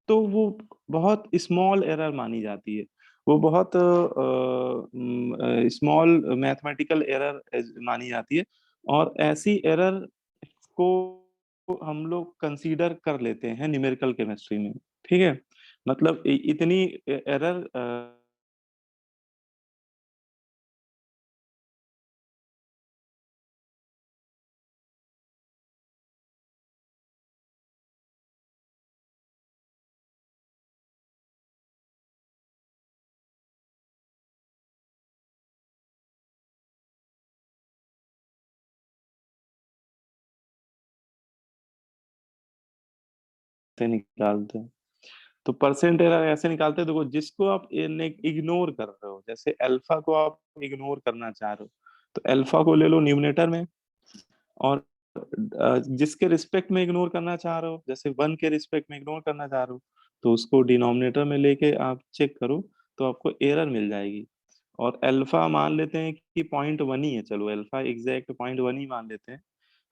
तो वो बहुत स्मॉल एरर मानी जाती है, वो बहुत स्मॉल मैथमेटिकल एरर मानी जाती है, और ऐसी एरर को हम लोग कंसीडर कर लेते हैं न्यूमेरिकल केमिस्ट्री में। ठीक है, मतलब इतनी एरर से निकालते हैं, तो परसेंट एरर ऐसे निकालते हैं, देखो जिसको आप इग्नोर कर रहे हो, जैसे अल्फा को आप इग्नोर करना चाह रहे हो, तो अल्फा को ले लो न्यूमिनेटर में, और जिसके रिस्पेक्ट में इग्नोर करना चाह रहे हो, जैसे 1 के रिस्पेक्ट में इग्नोर करना चाह रहे हो, तो उसको डिनोमिनेटर में लेके आप चेक करो तो आपको एरर मिल जाएगी। और अल्फा मान लेते हैं कि 0.1 ही है, चलो अल्फा एग्जैक्ट 0.1 ही मान लेते हैं,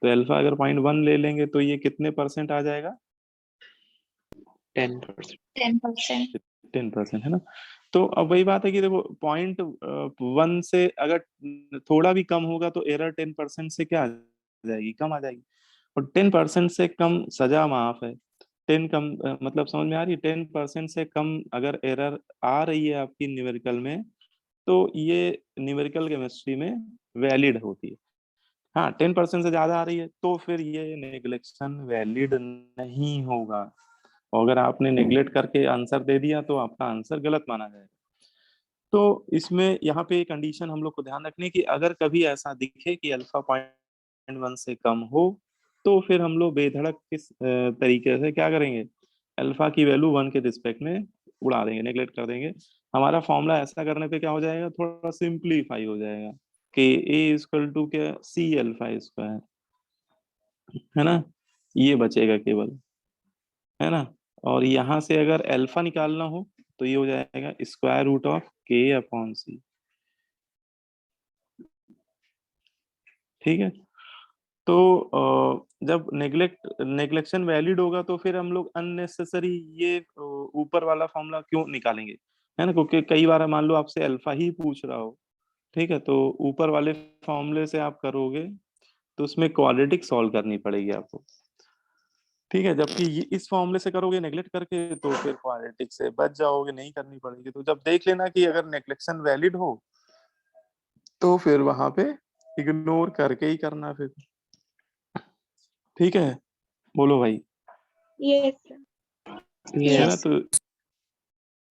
तो अल्फा अगर 0.1 ले लेंगे तो ये कितने परसेंट आ जाएगा, 10%। 10%। 10%, है ना। तो अब वही बात है कि देखो 0.1 से अगर थोड़ा भी कम होगा तो एरर 10% से क्या आ जाएगी, कम आ जाएगी, और 10% से कम सजा माफ है। 10 कम मतलब समझ में आ रही है, 10% से कम अगर एरर आ रही है आपकी न्यूमेरिकल में, तो ये न्यूमेरिकल केमिस्ट्री में वैलिड होती है। हाँ, 10% से ज्यादा आ रही है तो फिर ये नेग्लेक्शन वैलिड नहीं होगा, और अगर आपने नेग्लेक्ट करके आंसर दे दिया तो आपका आंसर गलत माना जाएगा। तो इसमें यहाँ पे कंडीशन हम लोग को ध्यान रखने की, अगर कभी ऐसा दिखे कि अल्फा 0.1 से कम हो, तो फिर हम लोग बेधड़क किस तरीके से क्या करेंगे, अल्फा की वैल्यू 1 के रिस्पेक्ट में उड़ा देंगे, नेग्लेक्ट कर देंगे। हमारा फॉर्मूला ऐसा करने पे क्या हो जाएगा, थोड़ा सिंप्लीफाई हो जाएगा कि ए इक्वल टू क्या, सी अल्फा स्क्वायर, है ना, ये बचेगा केवल, है ना। और यहाँ से अगर अल्फा निकालना हो तो ये हो जाएगा स्क्वायर रूट ऑफ के अपॉन सी, ठीक है। तो जब नेग्लेक्शन वैलिड होगा तो फिर हम लोग अननेसेसरी ये ऊपर वाला फॉर्मूला क्यों निकालेंगे, है ना, क्योंकि कई बार मान लो आपसे अल्फा ही पूछ रहा हो, ठीक है, तो ऊपर वाले फॉर्मूले से आप करोगे तो उसमें क्वाड्रेटिक सॉल्व करनी पड़ेगी आपको, ठीक है। जबकि इस फॉर्मूले से करोगे नेग्लेक्ट करके तो फिर क्वाड्रेटिक से बच जाओगे, नहीं करनी पड़ेगी। तो जब देख लेना कि अगर नेग्लेक्शन वैलिड हो तो फिर वहां पे इग्नोर करके ही करना फिर, ठीक है। बोलो भाई, Yes, sir. है ना। Yes. तो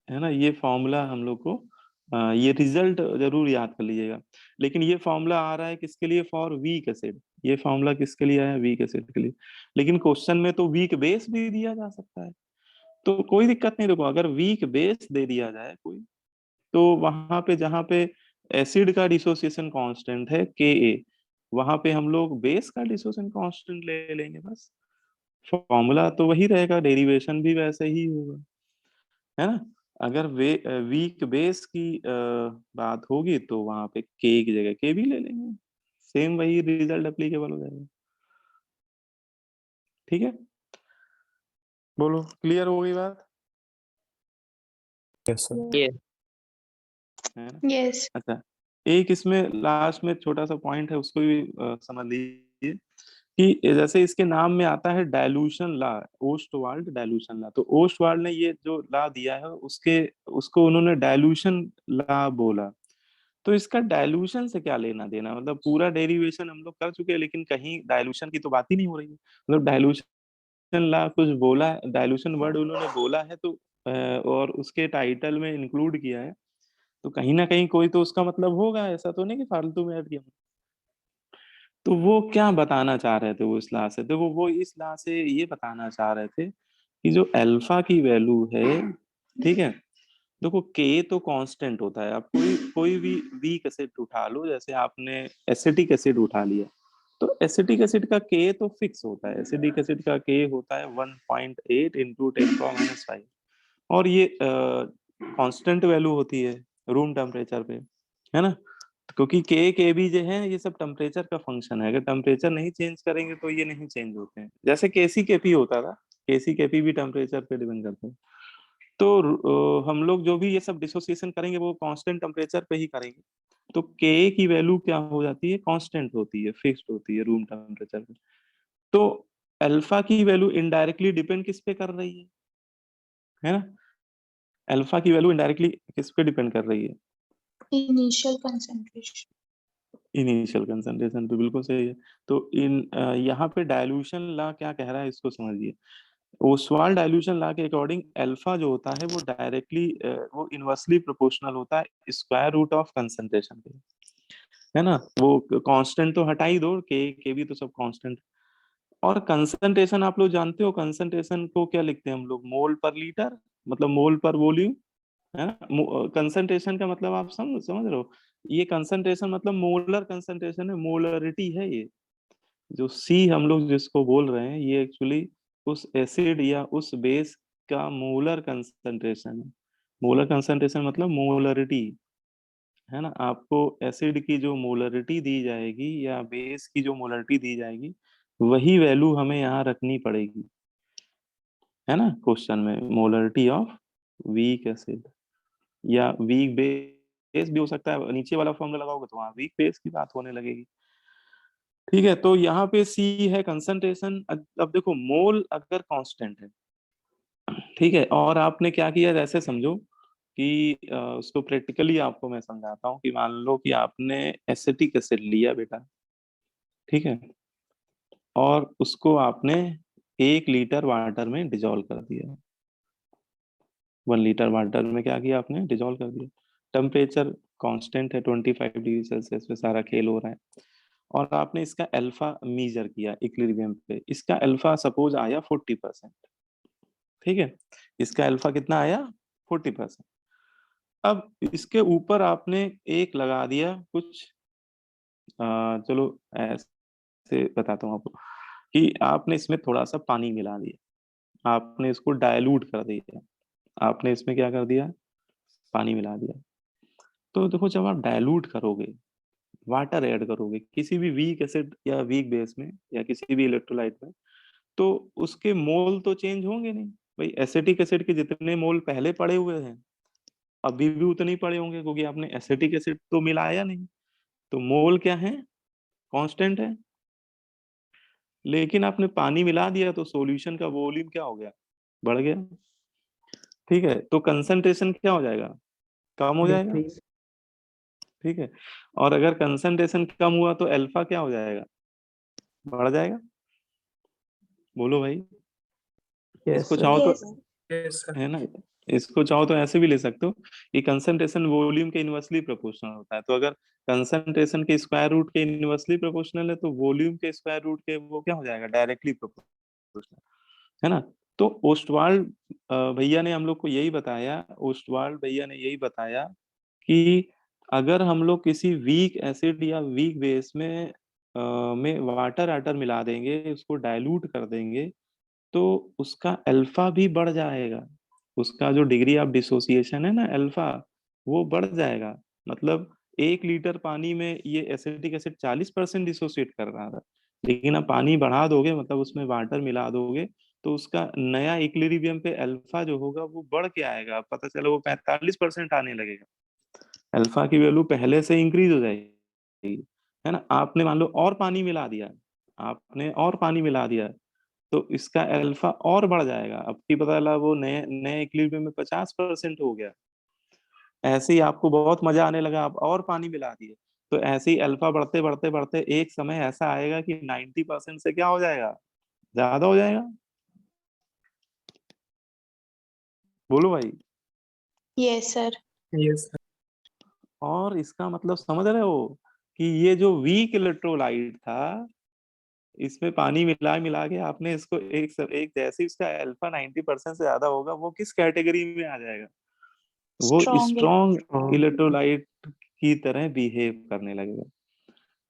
है ना, ये फॉर्मूला हम लोग को ये रिजल्ट जरूर याद कर लीजिएगा। लेकिन ये फॉर्मूला आ रहा है किसके लिए, फॉर वीक एसिड, ये फॉर्मूला किसके लिए आया है, वीक एसिड के लिए। लेकिन क्वेश्चन में तो वीक बेस भी दिया जा सकता है, तो कोई दिक्कत नहीं। देखो, अगर वीक बेस दे दिया जाए कोई, तो वहां पे जहां पे एसिड का डिसोसिएशन कांस्टेंट है के ए, वहां पे हम लोग बेस का डिसोसिएशन कांस्टेंट ले लेंगे बस। फॉर्मूला तो वही रहेगा, डेरिवेशन भी वैसे ही होगा, है ना। अगर वीक बेस की बात होगी तो वहां पे के की जगह के भी ले लेंगे, सेम वही रिजल्ट एप्लीकेबल हो जाएगा, ठीक है। बोलो, क्लियर हो गई बात, यस सर। ये है ना। Yes. अच्छा, एक इसमें लास्ट में छोटा सा पॉइंट है, उसको भी समझ लीजिए कि जैसे इसके नाम में आता है डाइल्यूशन ला, ओस्टवाल्ड डाइल्यूशन ला। तो ओस्टवाल्ड ने ये जो ला दिया है उसके उसको उन्होंने डाइल्यूशन ला बोला। तो इसका डाइल्यूशन से क्या लेना देना, मतलब पूरा डेरिवेशन हम लोग कर चुके हैं लेकिन कहीं डाइल्यूशन की तो बात ही नहीं हो रही है। मतलब डाइल्यूशन ला कुछ बोला है, डाइल्यूशन वर्ड उन्होंने बोला है, तो और उसके टाइटल में इंक्लूड किया है, तो कहीं ना कहीं कोई तो उसका मतलब होगा, ऐसा तो नहीं कि फालतू में ऐड किया। तो वो क्या बताना चाह रहे थे वो इस ला से, देखो वो इस ला से ये बताना चाह रहे थे कि जो अल्फा की वैल्यू है, ठीक है, देखो के तो कांस्टेंट होता है। आप कोई कोई भी वीक एसिड उठा लो, जैसे आपने एसिटिक एसिड उठा लिया, तो एसिटिक एसिड का के तो फिक्स होता है। एसिटिक एसिड का के होता है 1.8 इंटू 10⁻⁵, और ये कांस्टेंट वैल्यू होती है रूम टेम्परेचर पे, है ना। क्योंकि के भी जो है ये सब टेम्परेचर का फंक्शन है, अगर टेम्परेचर नहीं चेंज करेंगे तो ये नहीं चेंज होते हैं। जैसे केसी केपी होता था, केसी केपी भी टेम्परेचर पे डिपेंड करते हैं। तो हम लोग जो भी ये सब डिसोसिएशन करेंगे वो कांस्टेंट टेम्परेचर पे ही करेंगे। तो के की वैल्यू क्या हो जाती है, कांस्टेंट होती है, फिक्स्ड होती है रूम टेम्परेचर पे। तो अल्फा की वैल्यू इनडायरेक्टली डिपेंड किस पे कर रही है ना। अल्फा की वैल्यू इनडायरेक्टली किस पे डिपेंड कर रही है, Initial concentration. इनिशियल कंसंट्रेशन पे, बिल्कुल सही है। तो यहाँ पे डाइल्यूशन ला क्या कह रहा है इसको समझिए। ओस्वाल्ड डाइल्यूशन लॉ के अकॉर्डिंग अल्फा जो होता है वो डायरेक्टली वो इनवर्सली प्रोपोर्शनल होता है स्क्वायर रूट ऑफ कंसंट्रेशन के, है ना। वो कांस्टेंट तो हटा ही दो, के भी तो सब कांस्टेंट। और कंसंट्रेशन आप लोग जानते हो, कंसंट्रेशन को क्या लिखते हैं हम लोग, मोल पर लीटर, मतलब मोल पर वॉल्यूम, है ना। कंसंट्रेशन का मतलब आप समझ समझ रहे हो, ये कंसंट्रेशन मतलब मोलर कंसंट्रेशन है, मोलरिटी है ये। जो सी हम लोग जिसको बोल रहे हैं ये एक्चुअली उस एसिड या उस बेस का मोलर कंसंट्रेशन है। मोलर कंसंट्रेशन मतलब मोलरिटी, है ना। आपको एसिड की जो मोलरिटी दी जाएगी या बेस की जो मोलरिटी दी जाएगी वही वैल्यू हमें यहाँ रखनी पड़ेगी, है ना। क्वेश्चन में मोलरिटी ऑफ वीक एसिड या वीक बेस भी हो सकता है, नीचे वाला फॉर्मूला लगाओगे तो वहाँ वीक बेस की बात होने लगेगी, ठीक है। तो यहाँ पे सी है कंसंट्रेशन। अब देखो मोल अगर कांस्टेंट है, ठीक है, और आपने क्या किया, जैसे समझो कि उसको प्रैक्टिकली आपको मैं समझाता हूँ कि मान लो कि आपने एसिटिक एसिड लिया बेटा, ठीक है, और उसको आपने 1 लीटर वाटर में डिजोल्व कर दिया। 1 लीटर वाटर में क्या किया आपने, डिजोल्व कर दिया। टेम्परेचर कांस्टेंट है 25 डिग्री सेल्सियस पे सारा खेल हो रहा है, और आपने इसका अल्फा मीजर किया इक्विलिब्रियम पे, इसका अल्फा सपोज आया 40%, ठीक है, इसका अल्फा कितना आया 40%। अब इसके ऊपर आपने एक लगा दिया कुछ, चलो ऐसे बताता हूँ आपको, कि आपने इसमें थोड़ा सा पानी मिला दिया, आपने इसको डायलूट कर दिया, आपने इसमें क्या कर दिया, पानी मिला दिया। तो देखो जब आप डायलूट करोगे, वाटर ऐड करोगे किसी भी वीक एसिड या वीक बेस में या किसी भी इलेक्ट्रोलाइट में, तो उसके मोल तो चेंज होंगे नहीं। भाई एसिटिक एसिड के जितने मोल पहले पड़े हुए हैं अभी भी उतने ही पड़े होंगे, क्योंकि आपने एसिटिक एसिड तो मिलाया नहीं, तो मोल क्या है, कांस्टेंट है। लेकिन आपने पानी मिला दिया तो सॉल्यूशन का वॉल्यूम क्या हो गया, बढ़ गया। ठीक है, तो कंसंट्रेशन क्या हो जाएगा, कम हो जाएगा। डिक्रीज। ठीक है, और अगर कंसंट्रेशन कम हुआ तो अल्फा क्या हो जाएगा, बढ़ जाएगा। बोलो भाई। यस इसको सर। चाहो तो, Yes. Yes sir. है ना, इसको चाहो तो ऐसे भी ले सकते हो कि कंसंट्रेशन वॉल्यूम के इनवर्सली प्रोपोर्शनल होता है। तो अगर कंसंट्रेशन के स्क्वायर रूट के इनवर्सली प्रोपोर्शनल है तो वॉल्यूम के स्क्वायर रूट के वो क्या हो जाएगा, डायरेक्टली प्रोपोर्शनल, है ना। तो ओस्टवाल्ड भैया ने हम लोग को यही बताया, ओस्टवाल्ड भैया ने यही बताया कि अगर हम लोग किसी वीक एसिड या वीक बेस में वाटर आटर मिला देंगे, उसको डाइल्यूट कर देंगे, तो उसका अल्फा भी बढ़ जाएगा। उसका जो डिग्री ऑफ डिसोसिएशन है ना अल्फा, वो बढ़ जाएगा। मतलब 1 लीटर पानी में ये एसिटिक एसिड 40% डिसोसिएट कर रहा था, लेकिन अब पानी बढ़ा दोगे, मतलब उसमें वाटर मिला दोगे, तो उसका नया इक्विलिब्रियम पे अल्फा जो होगा वो बढ़ के आएगा, पता चला वो 45% आने लगेगा। अल्फा की वैल्यू पहले से इंक्रीज हो जाएगी, है ना। आपने मान लो और पानी मिला दिया, आपने और पानी मिला दिया, तो इसका अल्फा और बढ़ जाएगा। अब की पता चला वो नए नए इक्विलिब्रियम में 50% हो गया। ऐसे ही आपको बहुत मजा आने लगा, आप और पानी मिला दिए, तो ऐसे ही अल्फा बढ़ते बढ़ते बढ़ते एक समय ऐसा आएगा कि 90% से क्या हो जाएगा, ज्यादा हो जाएगा। बोलो भाई। Yes, sir. Yes sir. और इसका मतलब समझ रहे हो कि ये जो वीक इलेक्ट्रोलाइट था, इसमें पानी मिला मिला के आपने इसको एक जैसे ही उसका अल्फा 90% से ज्यादा होगा, वो किस कैटेगरी में आ जाएगा, वो Strong. स्ट्रॉन्ग इलेक्ट्रोलाइट की तरह बिहेव करने लगेगा।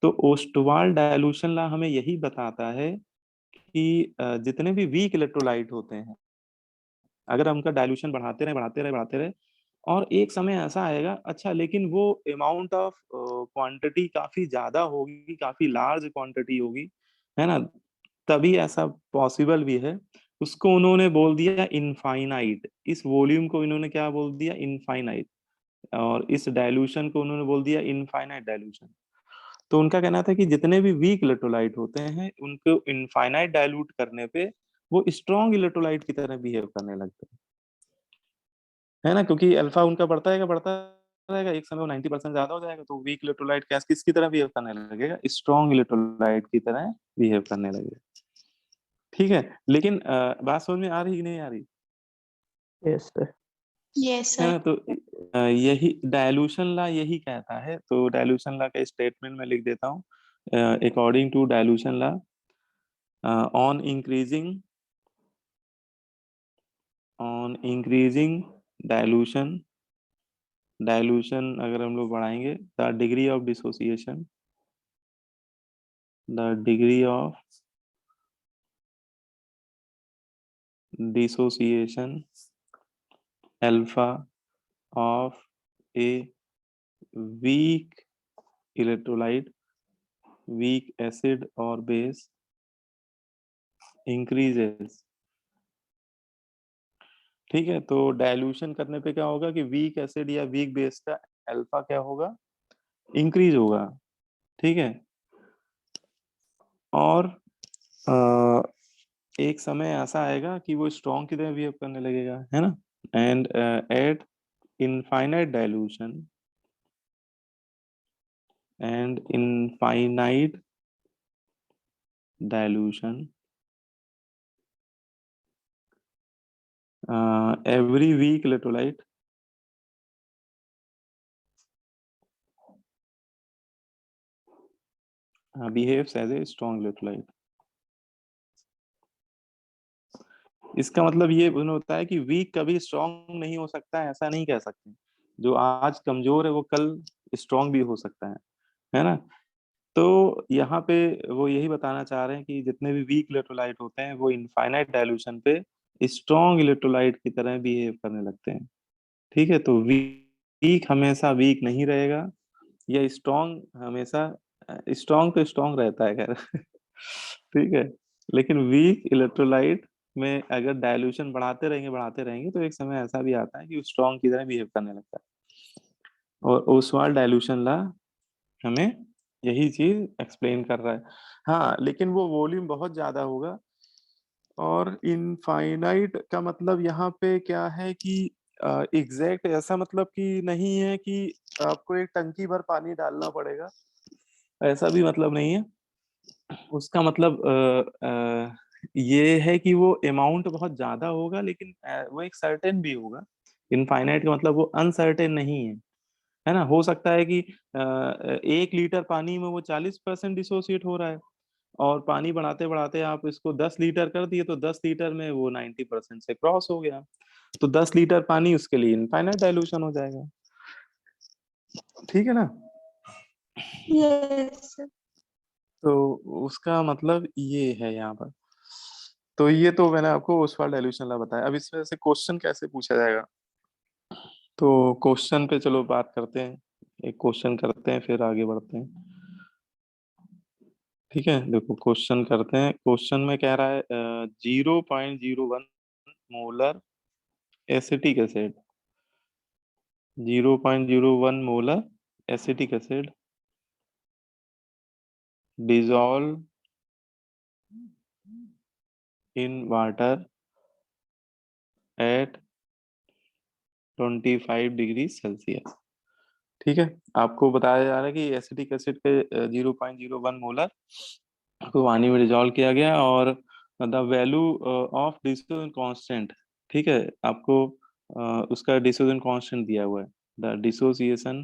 तो ओस्टवाल डायलूशन लॉ हमें यही बताता है कि जितने भी वीक इलेक्ट्रोलाइट होते हैं, अगर हम उनका डायलूशन बढ़ाते रहे बढ़ाते रहे बढ़ाते रहे, और एक समय ऐसा आएगा, अच्छा लेकिन वो अमाउंट ऑफ क्वांटिटी काफी ज्यादा होगी, काफी लार्ज क्वांटिटी होगी, है ना, तभी ऐसा पॉसिबल भी है। उसको उन्होंने बोल दिया इनफाइनाइट, इस वॉल्यूम को इन्होंने क्या बोल दिया, इनफाइनाइट, और इस डायलूशन को उन्होंने बोल दिया इनफाइनाइट डायलूशन। तो उनका कहना था कि जितने भी वीक इलेक्ट्रोलाइट होते हैं उनको इनफाइनाइट डायलूट करने पे वो स्ट्रॉन्ग इलेक्ट्रोलाइट की तरह बिहेव करने लगते हैं, है ना, क्योंकि अल्फा उनका बढ़ता रहेगा, एक समय वो 90% ज्यादा हो जाएगा, तो वीक इलेक्ट्रोलाइट किसकी तरह बिहेव करने लगेगा, स्ट्रॉन्ग इलेक्ट्रोलाइट की तरह बिहेव करने लगेगा। ठीक है, लेकिन बात समझ में आ रही कि नहीं आ रही, यस सर। Yes, है sir. ना। तो यही डायलूशन लॉ यही कहता है। तो डायलूशन लॉ का स्टेटमेंट मैं लिख देता हूँ। According to dilution law, on increasing dilution, dilution अगर हम लोग बढ़ाएंगे, the degree of dissociation, the degree of dissociation alpha of a weak electrolyte, weak acid और बेस इंक्रीजेस। ठीक है, तो डायलूशन करने पे क्या होगा कि वीक एसिड या वीक बेस का अल्फा क्या होगा, इंक्रीज होगा। ठीक है, और अ, एक समय ऐसा आएगा कि वो स्ट्रॉन्ग की तरह बिहेव करने लगेगा, है ना। And eight infinite dilution, and infinite dilution every weak electrolyte behaves as a strong electrolyte. इसका मतलब ये होता है कि वीक कभी स्ट्रांग नहीं हो सकता है, ऐसा नहीं कह सकते। जो आज कमजोर है वो कल स्ट्रांग भी हो सकता है ना। तो यहाँ पे वो यही बताना चाह रहे हैं कि जितने भी वीक इलेक्ट्रोलाइट होते हैं वो इनफाइनाइट डाइल्यूशन पे स्ट्रॉन्ग इलेक्ट्रोलाइट की तरह बिहेव करने लगते हैं। ठीक है, तो वीक हमेशा वीक नहीं रहेगा, या स्ट्रॉन्ग हमेशा स्ट्रॉन्ग तो स्ट्रॉन्ग रहता है खैर ठीक है, लेकिन वीक इलेक्ट्रोलाइट में अगर डाइल्यूशन बढ़ाते रहेंगे तो एक समय ऐसा भी आता है कि स्ट्रॉन्ग की तरह बिहेव करने लगता है। और ओसवाल्ड डाइल्यूशन लॉ हमें यही चीज एक्सप्लेन कर रहा है। हाँ, लेकिन वो वॉल्यूम बहुत ज्यादा होगा। और इनफाइनाइट का मतलब यहाँ पे क्या है कि एग्जैक्ट ऐसा मतलब कि नहीं है कि आपको एक टंकी भर पानी डालना पड़ेगा, ऐसा भी मतलब नहीं है। उसका मतलब ये है कि वो अमाउंट बहुत ज्यादा होगा, लेकिन वो एक सर्टेन भी होगा। इनफाइनाइट का मतलब वो अनसर्टेन नहीं है ना। हो सकता है कि 1 लीटर पानी में वो 40% डिसोसिएट हो रहा है, और पानी बढ़ाते बढ़ाते आप इसको 10 लीटर कर दिए तो 10 लीटर में वो 90% से क्रॉस हो गया, तो 10 लीटर पानी उसके लिए इनफाइनाइट डाइल्यूशन हो जाएगा। ठीक है ना। Yes, sir. तो उसका मतलब ये है यहाँ पर। तो ये तो मैंने आपको ओसवाल्ड डाइल्यूशन लॉ बताया। अब इसमें से क्वेश्चन कैसे पूछा जाएगा, तो क्वेश्चन पे चलो बात करते हैं। एक क्वेश्चन करते हैं फिर आगे बढ़ते हैं। ठीक है, देखो क्वेश्चन करते हैं। क्वेश्चन में कह रहा है 0.01 molar acetic acid, 0.01 molar acetic acid dissolve in water at 25 degree Celsius. ठीक है, आपको बताया जा रहा है कि एसिटिक एसिड के 0.01 मोलर को पानी में डिजॉल्व किया गया, और the value of dissociation constant. ठीक है, आपको उसका डिसोसिएशन कांस्टेंट दिया हुआ है। The dissociation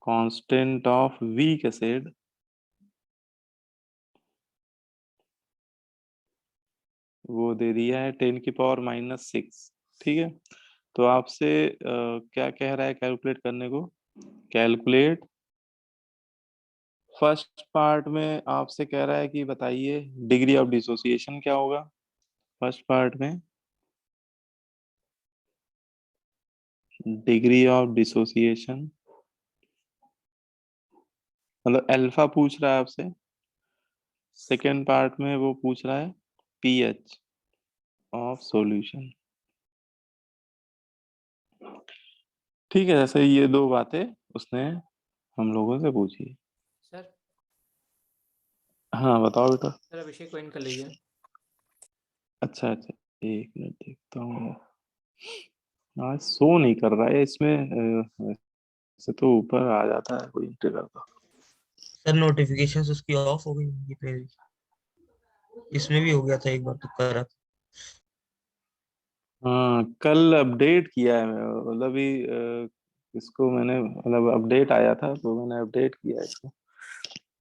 constant of weak acid वो दे दिया है 10⁻⁻⁶। ठीक है, तो आपसे क्या कह रहा है कैलकुलेट करने को। कैलकुलेट फर्स्ट पार्ट में आपसे कह रहा है कि बताइए डिग्री ऑफ डिसोसिएशन क्या होगा। फर्स्ट पार्ट में डिग्री ऑफ डिसोसिएशन मतलब अल्फा पूछ रहा है आपसे। सेकेंड पार्ट में वो पूछ रहा है पीएच ऑफ सॉल्यूशन। ठीक है, जैसे ये दो बातें उसने हम लोगों से पूछी। सर हाँ बताओ बेटा। सर अभिषेक ज्वाइन कर लीजिए। अच्छा अच्छा, एक मिनट देखता हूँ। आज शो नहीं कर रहा है इसमें, वैसे तो ऊपर आ जाता है कोई एंटर करता। सर नोटिफिकेशंस उसकी ऑफ हो गई होंगी मेरी। इसमें भी हो गया था एक बार तो करा। हाँ, कल अपडेट किया है मतलब अभी इसको मैंने मतलब अपडेट आया था तो मैंने अपडेट किया इसको,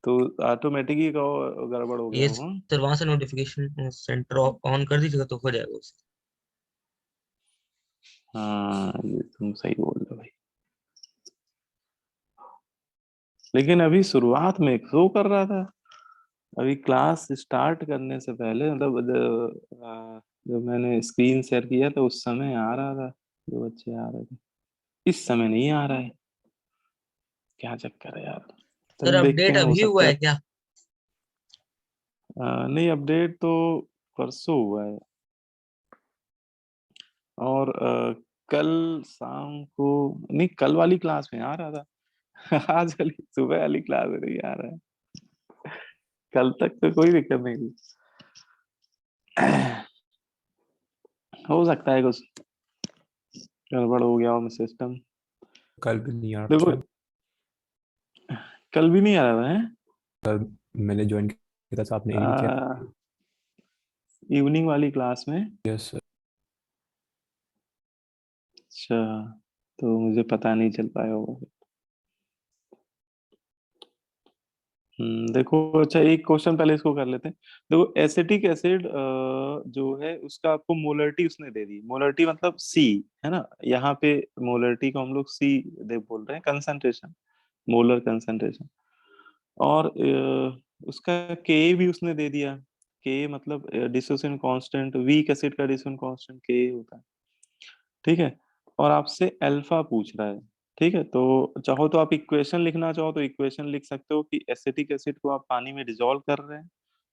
तो ऑटोमेटिकली का गड़बड़ हो गया ये होगा। सर वहां से नोटिफिकेशन सेंटर ऑन कर दीजिएगा तो हो जाएगा उससे। हाँ, ये तुम सही बोल रहे हो भाई, लेकिन अभी शुरुआत में शो कर रहा था। अभी क्लास स्टार्ट करने से पहले मतलब जब मैंने स्क्रीन शेयर किया तो उस समय आ रहा था, जो बच्चे आ रहे थे। इस समय नहीं आ रहा है, क्या चक्कर है यार। सर चलो देखते अपडेट हैं, हो अभी हुआ सकता है। है क्या? नहीं, अपडेट तो परसों हुआ है। और कल शाम को नहीं, कल वाली क्लास में आ रहा था आज वाली सुबह वाली क्लास में नहीं आ रहा है। कल तक तो कोई दिक्कत नहीं थी हो सकता है कुछ गड़बड़ हो गया हो सिस्टम। कल भी नहीं आ रहा देखो था। कल भी नहीं आ रहा है। कल मैंने ज्वाइन किया था, आपने नहीं किया। इवनिंग वाली क्लास में। Yes sir. अच्छा, तो मुझे पता नहीं चल पाया होगा। देखो, अच्छा एक क्वेश्चन पहले इसको कर लेते हैं। देखो एसिटिक एसिड जो है उसका आपको मोलरिटी उसने दे दी। मोलरिटी मतलब सी, है ना। यहाँ पे मोलरिटी को हम लोग सी दे बोल रहे हैं, कंसंट्रेशन, मोलर कंसंट्रेशन। और उसका के भी उसने दे दिया। के मतलब डिसोसिएशन कांस्टेंट, वीक एसिड का डिसोसिएशन कांस्टेंट के होता है, ठीक है। और आपसे अल्फा पूछ रहा है, ठीक है। तो चाहो तो आप इक्वेशन लिखना चाहो तो इक्वेशन लिख सकते हो कि एसिटिक एसिड को आप पानी में डिसॉल्व कर रहे हैं,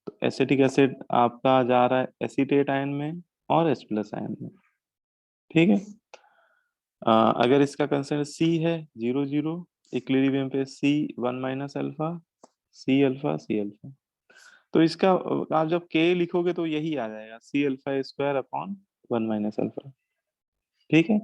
तो एसिटिक एसिड आपका जा रहा है एसीटेट आयन में और H प्लस आयन में, ठीक है। अगर इसका कंसेंट सी है 0 0, इक्विलिब्रियम पे सी 1 - अल्फा, सी अल्फा। तो इसका आप जब के लिखोगे तो यही आ जाएगा, C⁴/1 - अल्फा, ठीक है।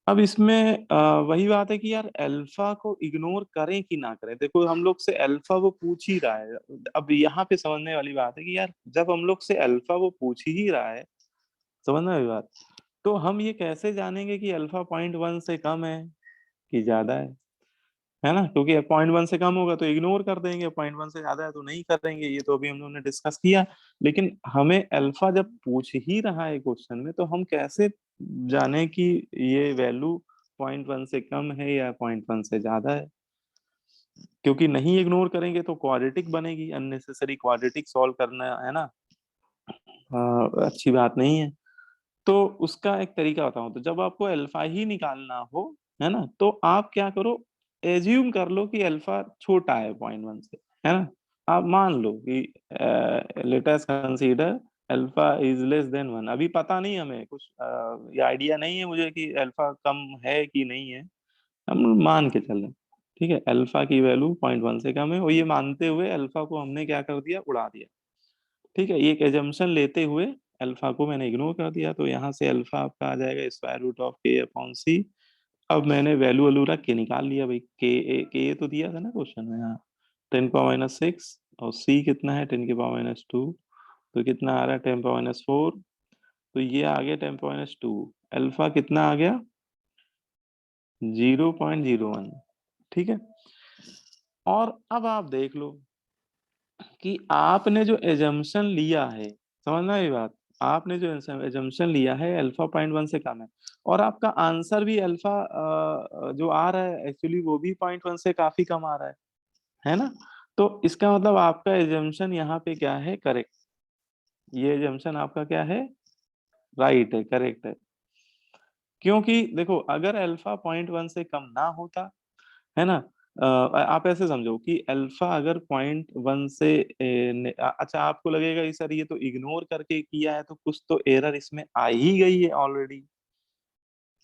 अब इसमें वही बात है कि यार अल्फा को इग्नोर करें कि ना करें। देखो हम लोग से अल्फा वो पूछ ही रहा है। अब यहाँ पे समझने वाली बात है कि यार जब हम लोग से अल्फा वो पूछ ही रहा है, समझना वाली बात, तो हम ये कैसे जानेंगे कि अल्फा 0.1 से कम है कि ज्यादा है ना। क्योंकि 0.1 से कम होगा तो इग्नोर कर देंगे, 0.1 से ज्यादा है तो नहीं करेंगे, ये तो अभी हम लोगों ने डिस्कस किया। लेकिन हमें अल्फा जब पूछ ही रहा है क्वेश्चन में, तो हम कैसे जाने कि ये वैल्यू 0.1 से कम है या 0.1 से ज्यादा है। क्योंकि नहीं इग्नोर करेंगे तो क्वाड्रेटिक बनेगी, अननेसेसरी क्वाड्रेटिक सॉल्व करना, है ना। अच्छी बात नहीं है। तो उसका एक तरीका बताऊं, तो जब आपको अल्फा ही निकालना हो, है ना, तो आप क्या करो, एज्यूम कर लो कि अल्फा छोटा है 0.1 से, है ना। आप मान लो कि let us consider alpha is less than 1। अभी पता नहीं हमें कुछ, ये आइडिया नहीं है मुझे कि अल्फा कम है कि नहीं है। हम मान के चलें, ठीक है, अल्फा की वैल्यू 0.1 से कम है, और ये मानते हुए अल्फा को हमने क्या कर दिया, उड़ा दिया, ठीक है। ये एक एजम्पशन लेते हुए अल्फा को मैंने इग्नोर कर दिया, तो यहाँ से अल्फा आपका आ जाएगा √k/c। अब मैंने वैल्यू वैल्यू रख के निकाल लिया भाई, के तो दिया था ना क्वेश्चन में, यहाँ 10⁻⁶, और सी कितना है 10⁻², तो कितना आ रहा है 10⁻⁴, तो ये आ गया 10⁻²। अल्फा कितना आ गया 0.01, ठीक है। और अब आप देख लो कि आपने जो एजम्पशन लिया है, समझना ये बात, आपने जो एजम्पशन लिया है अल्फा 0.1 से कम है, और आपका आंसर भी अल्फा जो आ रहा है एक्चुअली वो भी 0.1 से काफी कम आ रहा है ना। तो इसका मतलब आपका एजम्पशन यहाँ पे क्या है, करेक्ट। ये एजम्पशन आपका क्या है, राइट है, करेक्ट है। क्योंकि देखो अगर अल्फा 0.1 से कम ना होता, है ना, आप ऐसे समझो कि अल्फा अगर 0.1 से अच्छा आपको लगेगा कि सर ये तो इग्नोर करके किया है, तो कुछ तो एरर इसमें आ ही गई है ऑलरेडी,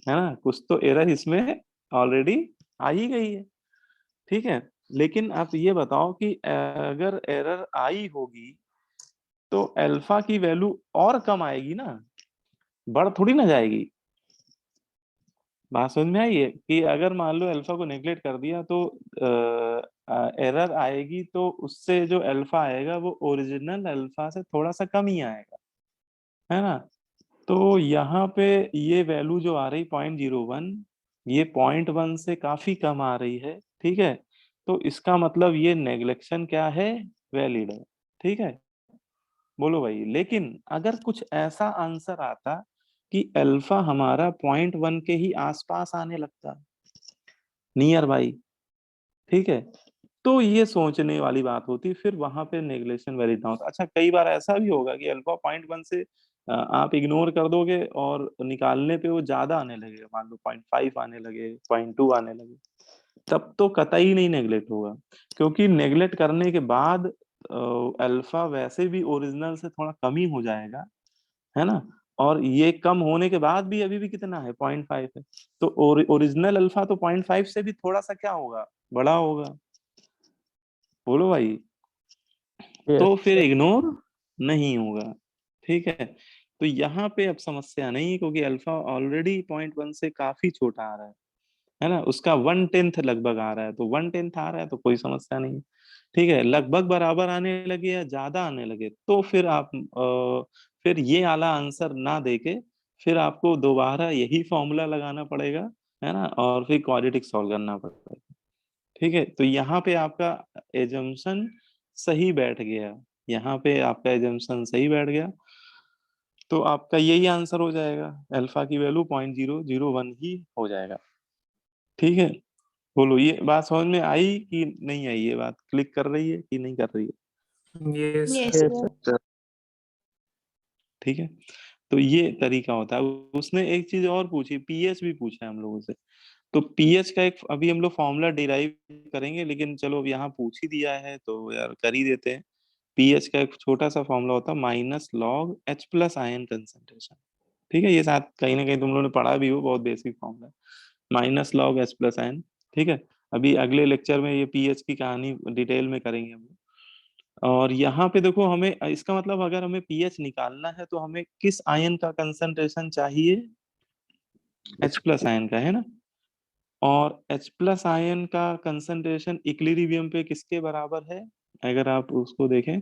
है ना, कुछ तो एरर इसमें ऑलरेडी आ ही गई है, ठीक है। लेकिन आप ये बताओ कि अगर एरर आई होगी तो अल्फा की वैल्यू और कम आएगी ना, बढ़ थोड़ी ना जाएगी। बात समझ में आई है कि अगर मान लो अल्फा को नेग्लेक्ट कर दिया तो एरर आएगी, तो उससे जो अल्फा आएगा वो ओरिजिनल अल्फा से थोड़ा सा कम ही आएगा, है ना। तो यहाँ पे ये वैल्यू जो आ रही 0.01, ये 0.1 से काफी कम आ रही है, ठीक है। तो इसका मतलब ये नेग्लेक्शन क्या है, वैलिड है, ठीक है। बोलो भाई, लेकिन अगर कुछ ऐसा आंसर आता कि अल्फा हमारा 0.1 के ही आसपास आने लगता, नियर बाई, ठीक है, तो ये सोचने वाली बात होती, फिर वहां पे नेग्लेक्शन वैलिड ना होता। अच्छा कई बार ऐसा भी होगा कि अल्फा 0.1 से आप इग्नोर कर दोगे और निकालने पे वो ज्यादा आने लगेगा, मान लो 0.5 आने लगे, 0.2 आने लगे, तब तो कतई नहीं नेग्लेक्ट होगा। क्योंकि नेग्लेक्ट करने के बाद अल्फा वैसे भी ओरिजिनल से थोड़ा कम ही हो जाएगा, है ना। और ये कम होने के बाद भी अभी भी कितना है, 0.5 है। तो ओरिजिनल अल्फा तो 0.5 से भी थोड़ा सा क्या होगा, बड़ा होगा। बोलो भाई, यस तो फिर सर। इग्नोर नहीं होगा, ठीक है। तो यहाँ पे अब समस्या नहीं है, क्योंकि अल्फा ऑलरेडी 0.1 से काफी छोटा आ रहा है ना। उसका 1/10 लगभग आ रहा है, तो 1/10 आ रहा है तो कोई समस्या नहीं है, ठीक है। लगभग बराबर आने लगे या ज्यादा आने लगे, तो फिर आप फिर ये आला आंसर ना देके फिर आपको दोबारा यही फॉर्मूला लगाना पड़ेगा, है ना, और फिर क्वाड्रेटिक सॉल्व करना पड़ेगा। ठीक है, तो यहाँ पे आपका एजम्पशन सही बैठ गया, यहाँ पे आपका एजम्पशन सही बैठ गया, तो आपका यही आंसर हो जाएगा, अल्फा की वैल्यू 0.001 ही हो जाएगा। ठीक है, बोलो ये बात समझ में आई कि नहीं आई, ये बात क्लिक कर रही है कि नहीं कर रही है? Yes, Yes, sir. Yes, sir. ठीक है, तो ये तरीका होता है। उसने एक चीज और पूछी, पीएच भी पूछा है हम लोगों से, तो पीएच का एक अभी हम लोग फॉर्मूला डिराइव करेंगे, लेकिन चलो अब यहाँ पूछ ही दिया है तो यार कर ही देते हैं। पीएच का एक छोटा सा फॉर्मूला होता है minus log H plus ion concentration. ठीक है, ये साथ कहीं ना कहीं तुम लोगों ने पढ़ा भी हो, बहुत बेसिक फॉर्मूला है, minus log H plus ion. ठीक है, अभी अगले लेक्चर में ये पीएच की कहानी डिटेल में करेंगे हम लोग। और यहाँ पे देखो, हमें इसका मतलब अगर हमें पीएच निकालना है तो हमें किस आयन का कंसंट्रेशन चाहिए? एच प्लस आयन का, है ना। और H प्लस आयन का कंसंट्रेशन इक्विलिब्रियम पे किसके बराबर है? अगर आप उसको देखें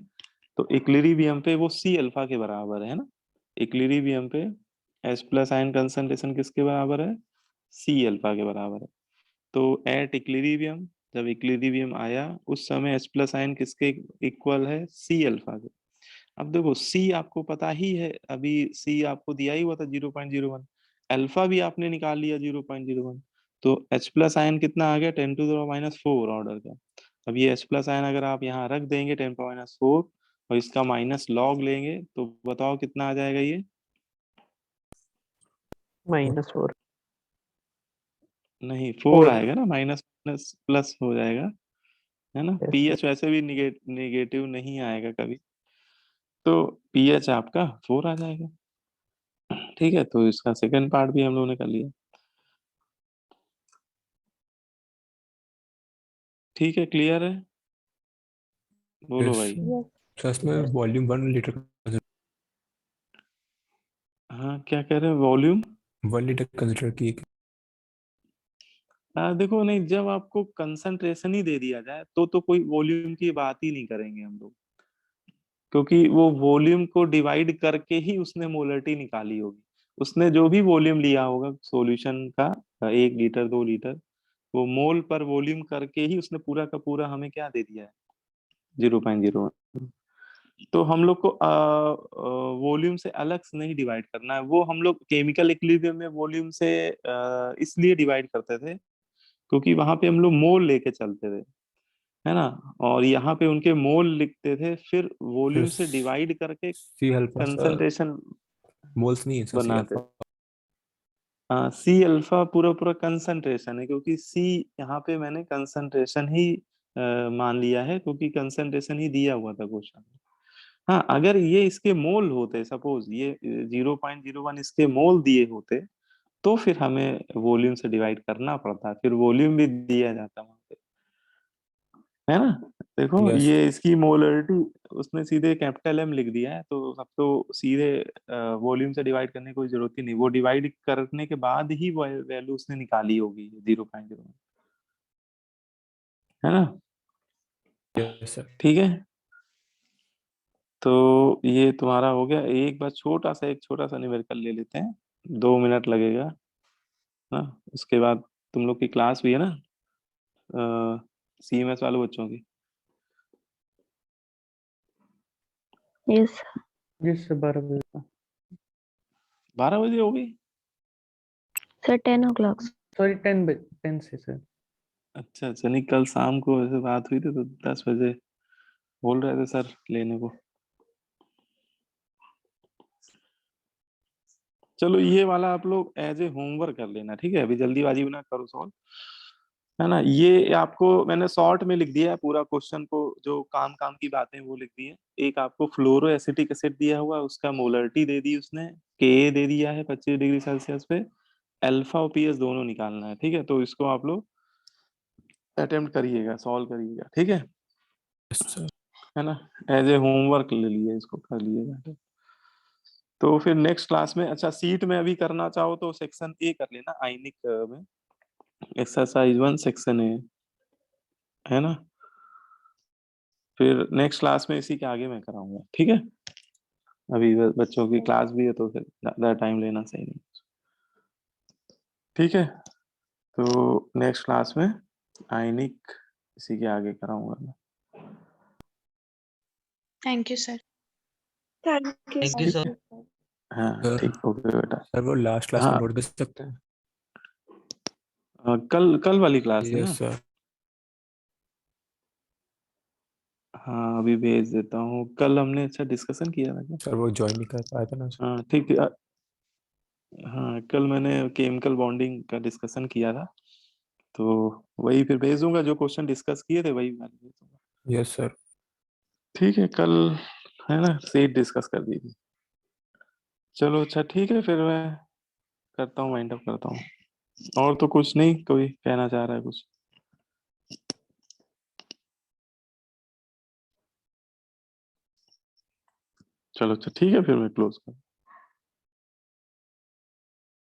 तो इक्विलिब्रियम पे वो C अल्फा के बराबर है ना। इक्विलिब्रियम पे H प्लस आयन कंसंट्रेशन किसके बराबर है? C अल्फा के बराबर है। तो एट इक्विलिब्रियम, जब इक्विलिब्रियम आया उस समय H प्लस आयन किसके इक्वल है? C अल्फा के। अब देखो C आपको पता ही है, अभी C आपको दिया ही हुआ था 0.01, अल्फा भी आपने निकाल लिया 0.01, तो H प्लस आयन कितना आ गया? 10⁻⁴ ऑर्डर का। अब ये H प्लस आयन अगर आप यहाँ रख देंगे 10⁻⁴ और इसका माइनस लॉग लेंगे तो बताओ कितना आ जाएगा ये? -4. नहीं, 4 4. आएगा ना, माइनस माइनस प्लस हो जाएगा, है ना। Yes, पीएच वैसे भी निगेटिव नहीं आएगा कभी, तो पीएच आपका 4 आ जाएगा। ठीक है, तो इसका सेकंड पार्ट भी हम लोगों ने कर लिया। ठीक है, क्लियर है? बोलो भाई। Yes. सर इसमें वॉल्यूम 1 लीटर, हाँ, क्या कह रहे हैं? वॉल्यूम 1 लीटर कंसिडर की। देखो, नहीं, जब आपको कंसंट्रेशन ही दे दिया जाए तो कोई वॉल्यूम की बात ही नहीं करेंगे हम लोग, क्योंकि वो वॉल्यूम को डिवाइड करके ही उसने मोलरिटी निकाली होगी। उसने जो भी वॉल्यूम लिया होगा सॉल्यूशन का, 1 लीटर 2 लीटर, वो मोल पर वॉल्यूम करके ही उसने पूरा का पूरा हमें क्या दे दिया है? 0.01। तो हम लोग को वॉल्यूम से अलग से नहीं डिवाइड करना है, वो हम लोग केमिकल इक्विलिब्रियम में वॉल्यूम से इसलिए डिवाइड करते थे क्योंकि वहां पे हम लोग मोल लेके चलते थे, है ना। और यहाँ पे उनके मोल लिखते थे, फिर वॉल्यूम से डिवाइड करके C alpha sir, concentration moles नहीं है सर, सी बनाते। अल्फा। सी अल्फा पूरा पूरा कंसंट्रेशन है, क्योंकि सी यहाँ पे मैंने कंसंट्रेशन ही मान लिया है, क्योंकि कंसंट्रेशन ही दिया हुआ था क्वेश्चन में। हाँ, अगर ये इसके मोल होते, सपोज ये 0.01 इसके मोल दिए होते, तो फिर हमें वॉल्यूम से डिवाइड करना पड़ता, फिर वॉल्यूम भी दिया जाता वहां पे, है ना। देखो, यस ये इसकी मोलरिटी उसने सीधे कैपिटल एम लिख दिया है, तो सब तो सीधे वॉल्यूम से डिवाइड करने की कोई जरूरत ही नहीं, वो डिवाइड करने के बाद ही वैल्यू उसने निकाली होगी 0.01, है ना। Yes sir. ठीक है, तो ये तुम्हारा हो गया। एक बार एक छोटा सा न्यूमेरिकल ले लेते हैं, 2 मिनट लगेगा ना। उसके बाद तुम लोग की क्लास भी है ना, सीएमएस वाले बच्चों की। Yes. जिस 12 बजे का, 12 बजे हो गई? Sir, 10 o'clock. सॉरी 10 से सर। अच्छा अच्छा, नहीं, कल शाम को ऐसे बात हुई थी तो 10 बजे बोल रहे थे सर लेने को। चलो, ये वाला आप लोग एज ए होमवर्क कर लेना, ठीक है। अभी जल्दीबाजी में ना करो सॉल्व, है ना। ये आपको मैंने शॉर्ट में लिख दिया है पूरा क्वेश्चन को, जो काम काम की बातें वो लिख दी है। एक आपको फ्लोरो एसिटिक एसिड दिया हुआ, उसका मोलरिटी दे दी उसने, के दे दिया है 25 डिग्री सेल्सियस पे, अल्फा और पीएच दोनों निकालना है, ठीक है। तो इसको आप लोग अटेम्प्ट करिएगा, सॉल्व करिएगा, ठीक है, यस सर। है ना। एज ए होमवर्क ले लिए, इसको कर लीजिएगा। तो फिर नेक्स्ट क्लास में, अच्छा सीट में अभी करना चाहो तो सेक्शन ए कर लेना, आयनिक में एक्सरसाइज 1 सेक्शन ए, है ना। फिर नेक्स्ट क्लास में इसी के आगे मैं कराऊंगा, ठीक है। अभी बच्चों की क्लास भी है तो फिर ज़्यादा टाइम लेना सही नहीं, ठीक है। तो नेक्स्ट क्लास में आयनिक इसी के आगे कराऊंगा मैं। Thank you sir. Thank you ठीक सर। है हाँ सर ठीक ओके बेटा। सर वो लास्ट क्लास हाँ में नोट भेज सकते हैं? कल वाली क्लास है ना? Yes sir. हाँ अभी भेज देता हूँ। कल हमने अच्छा डिस्कशन किया था क्या? सर वो ज्वाइन नहीं कर पाया था ना सर। हाँ ठीक है। हाँ कल मैंने केमिकल बॉन्डिंग का डिस्कशन किया था, तो वही फिर भेज दूंगा। जो क्वेश्चन डिस्कस किए थे वही मैं भेज दूंगा। Yes sir. ठीक है कल है ना सीट डिस्कस कर दी थी। चलो अच्छा ठीक है फिर मैं करता हूँ, वाइंड अप करता हूँ। और तो कुछ नहीं, कोई कहना चाह रहा है कुछ? चलो अच्छा ठीक है फिर मैं क्लोज कर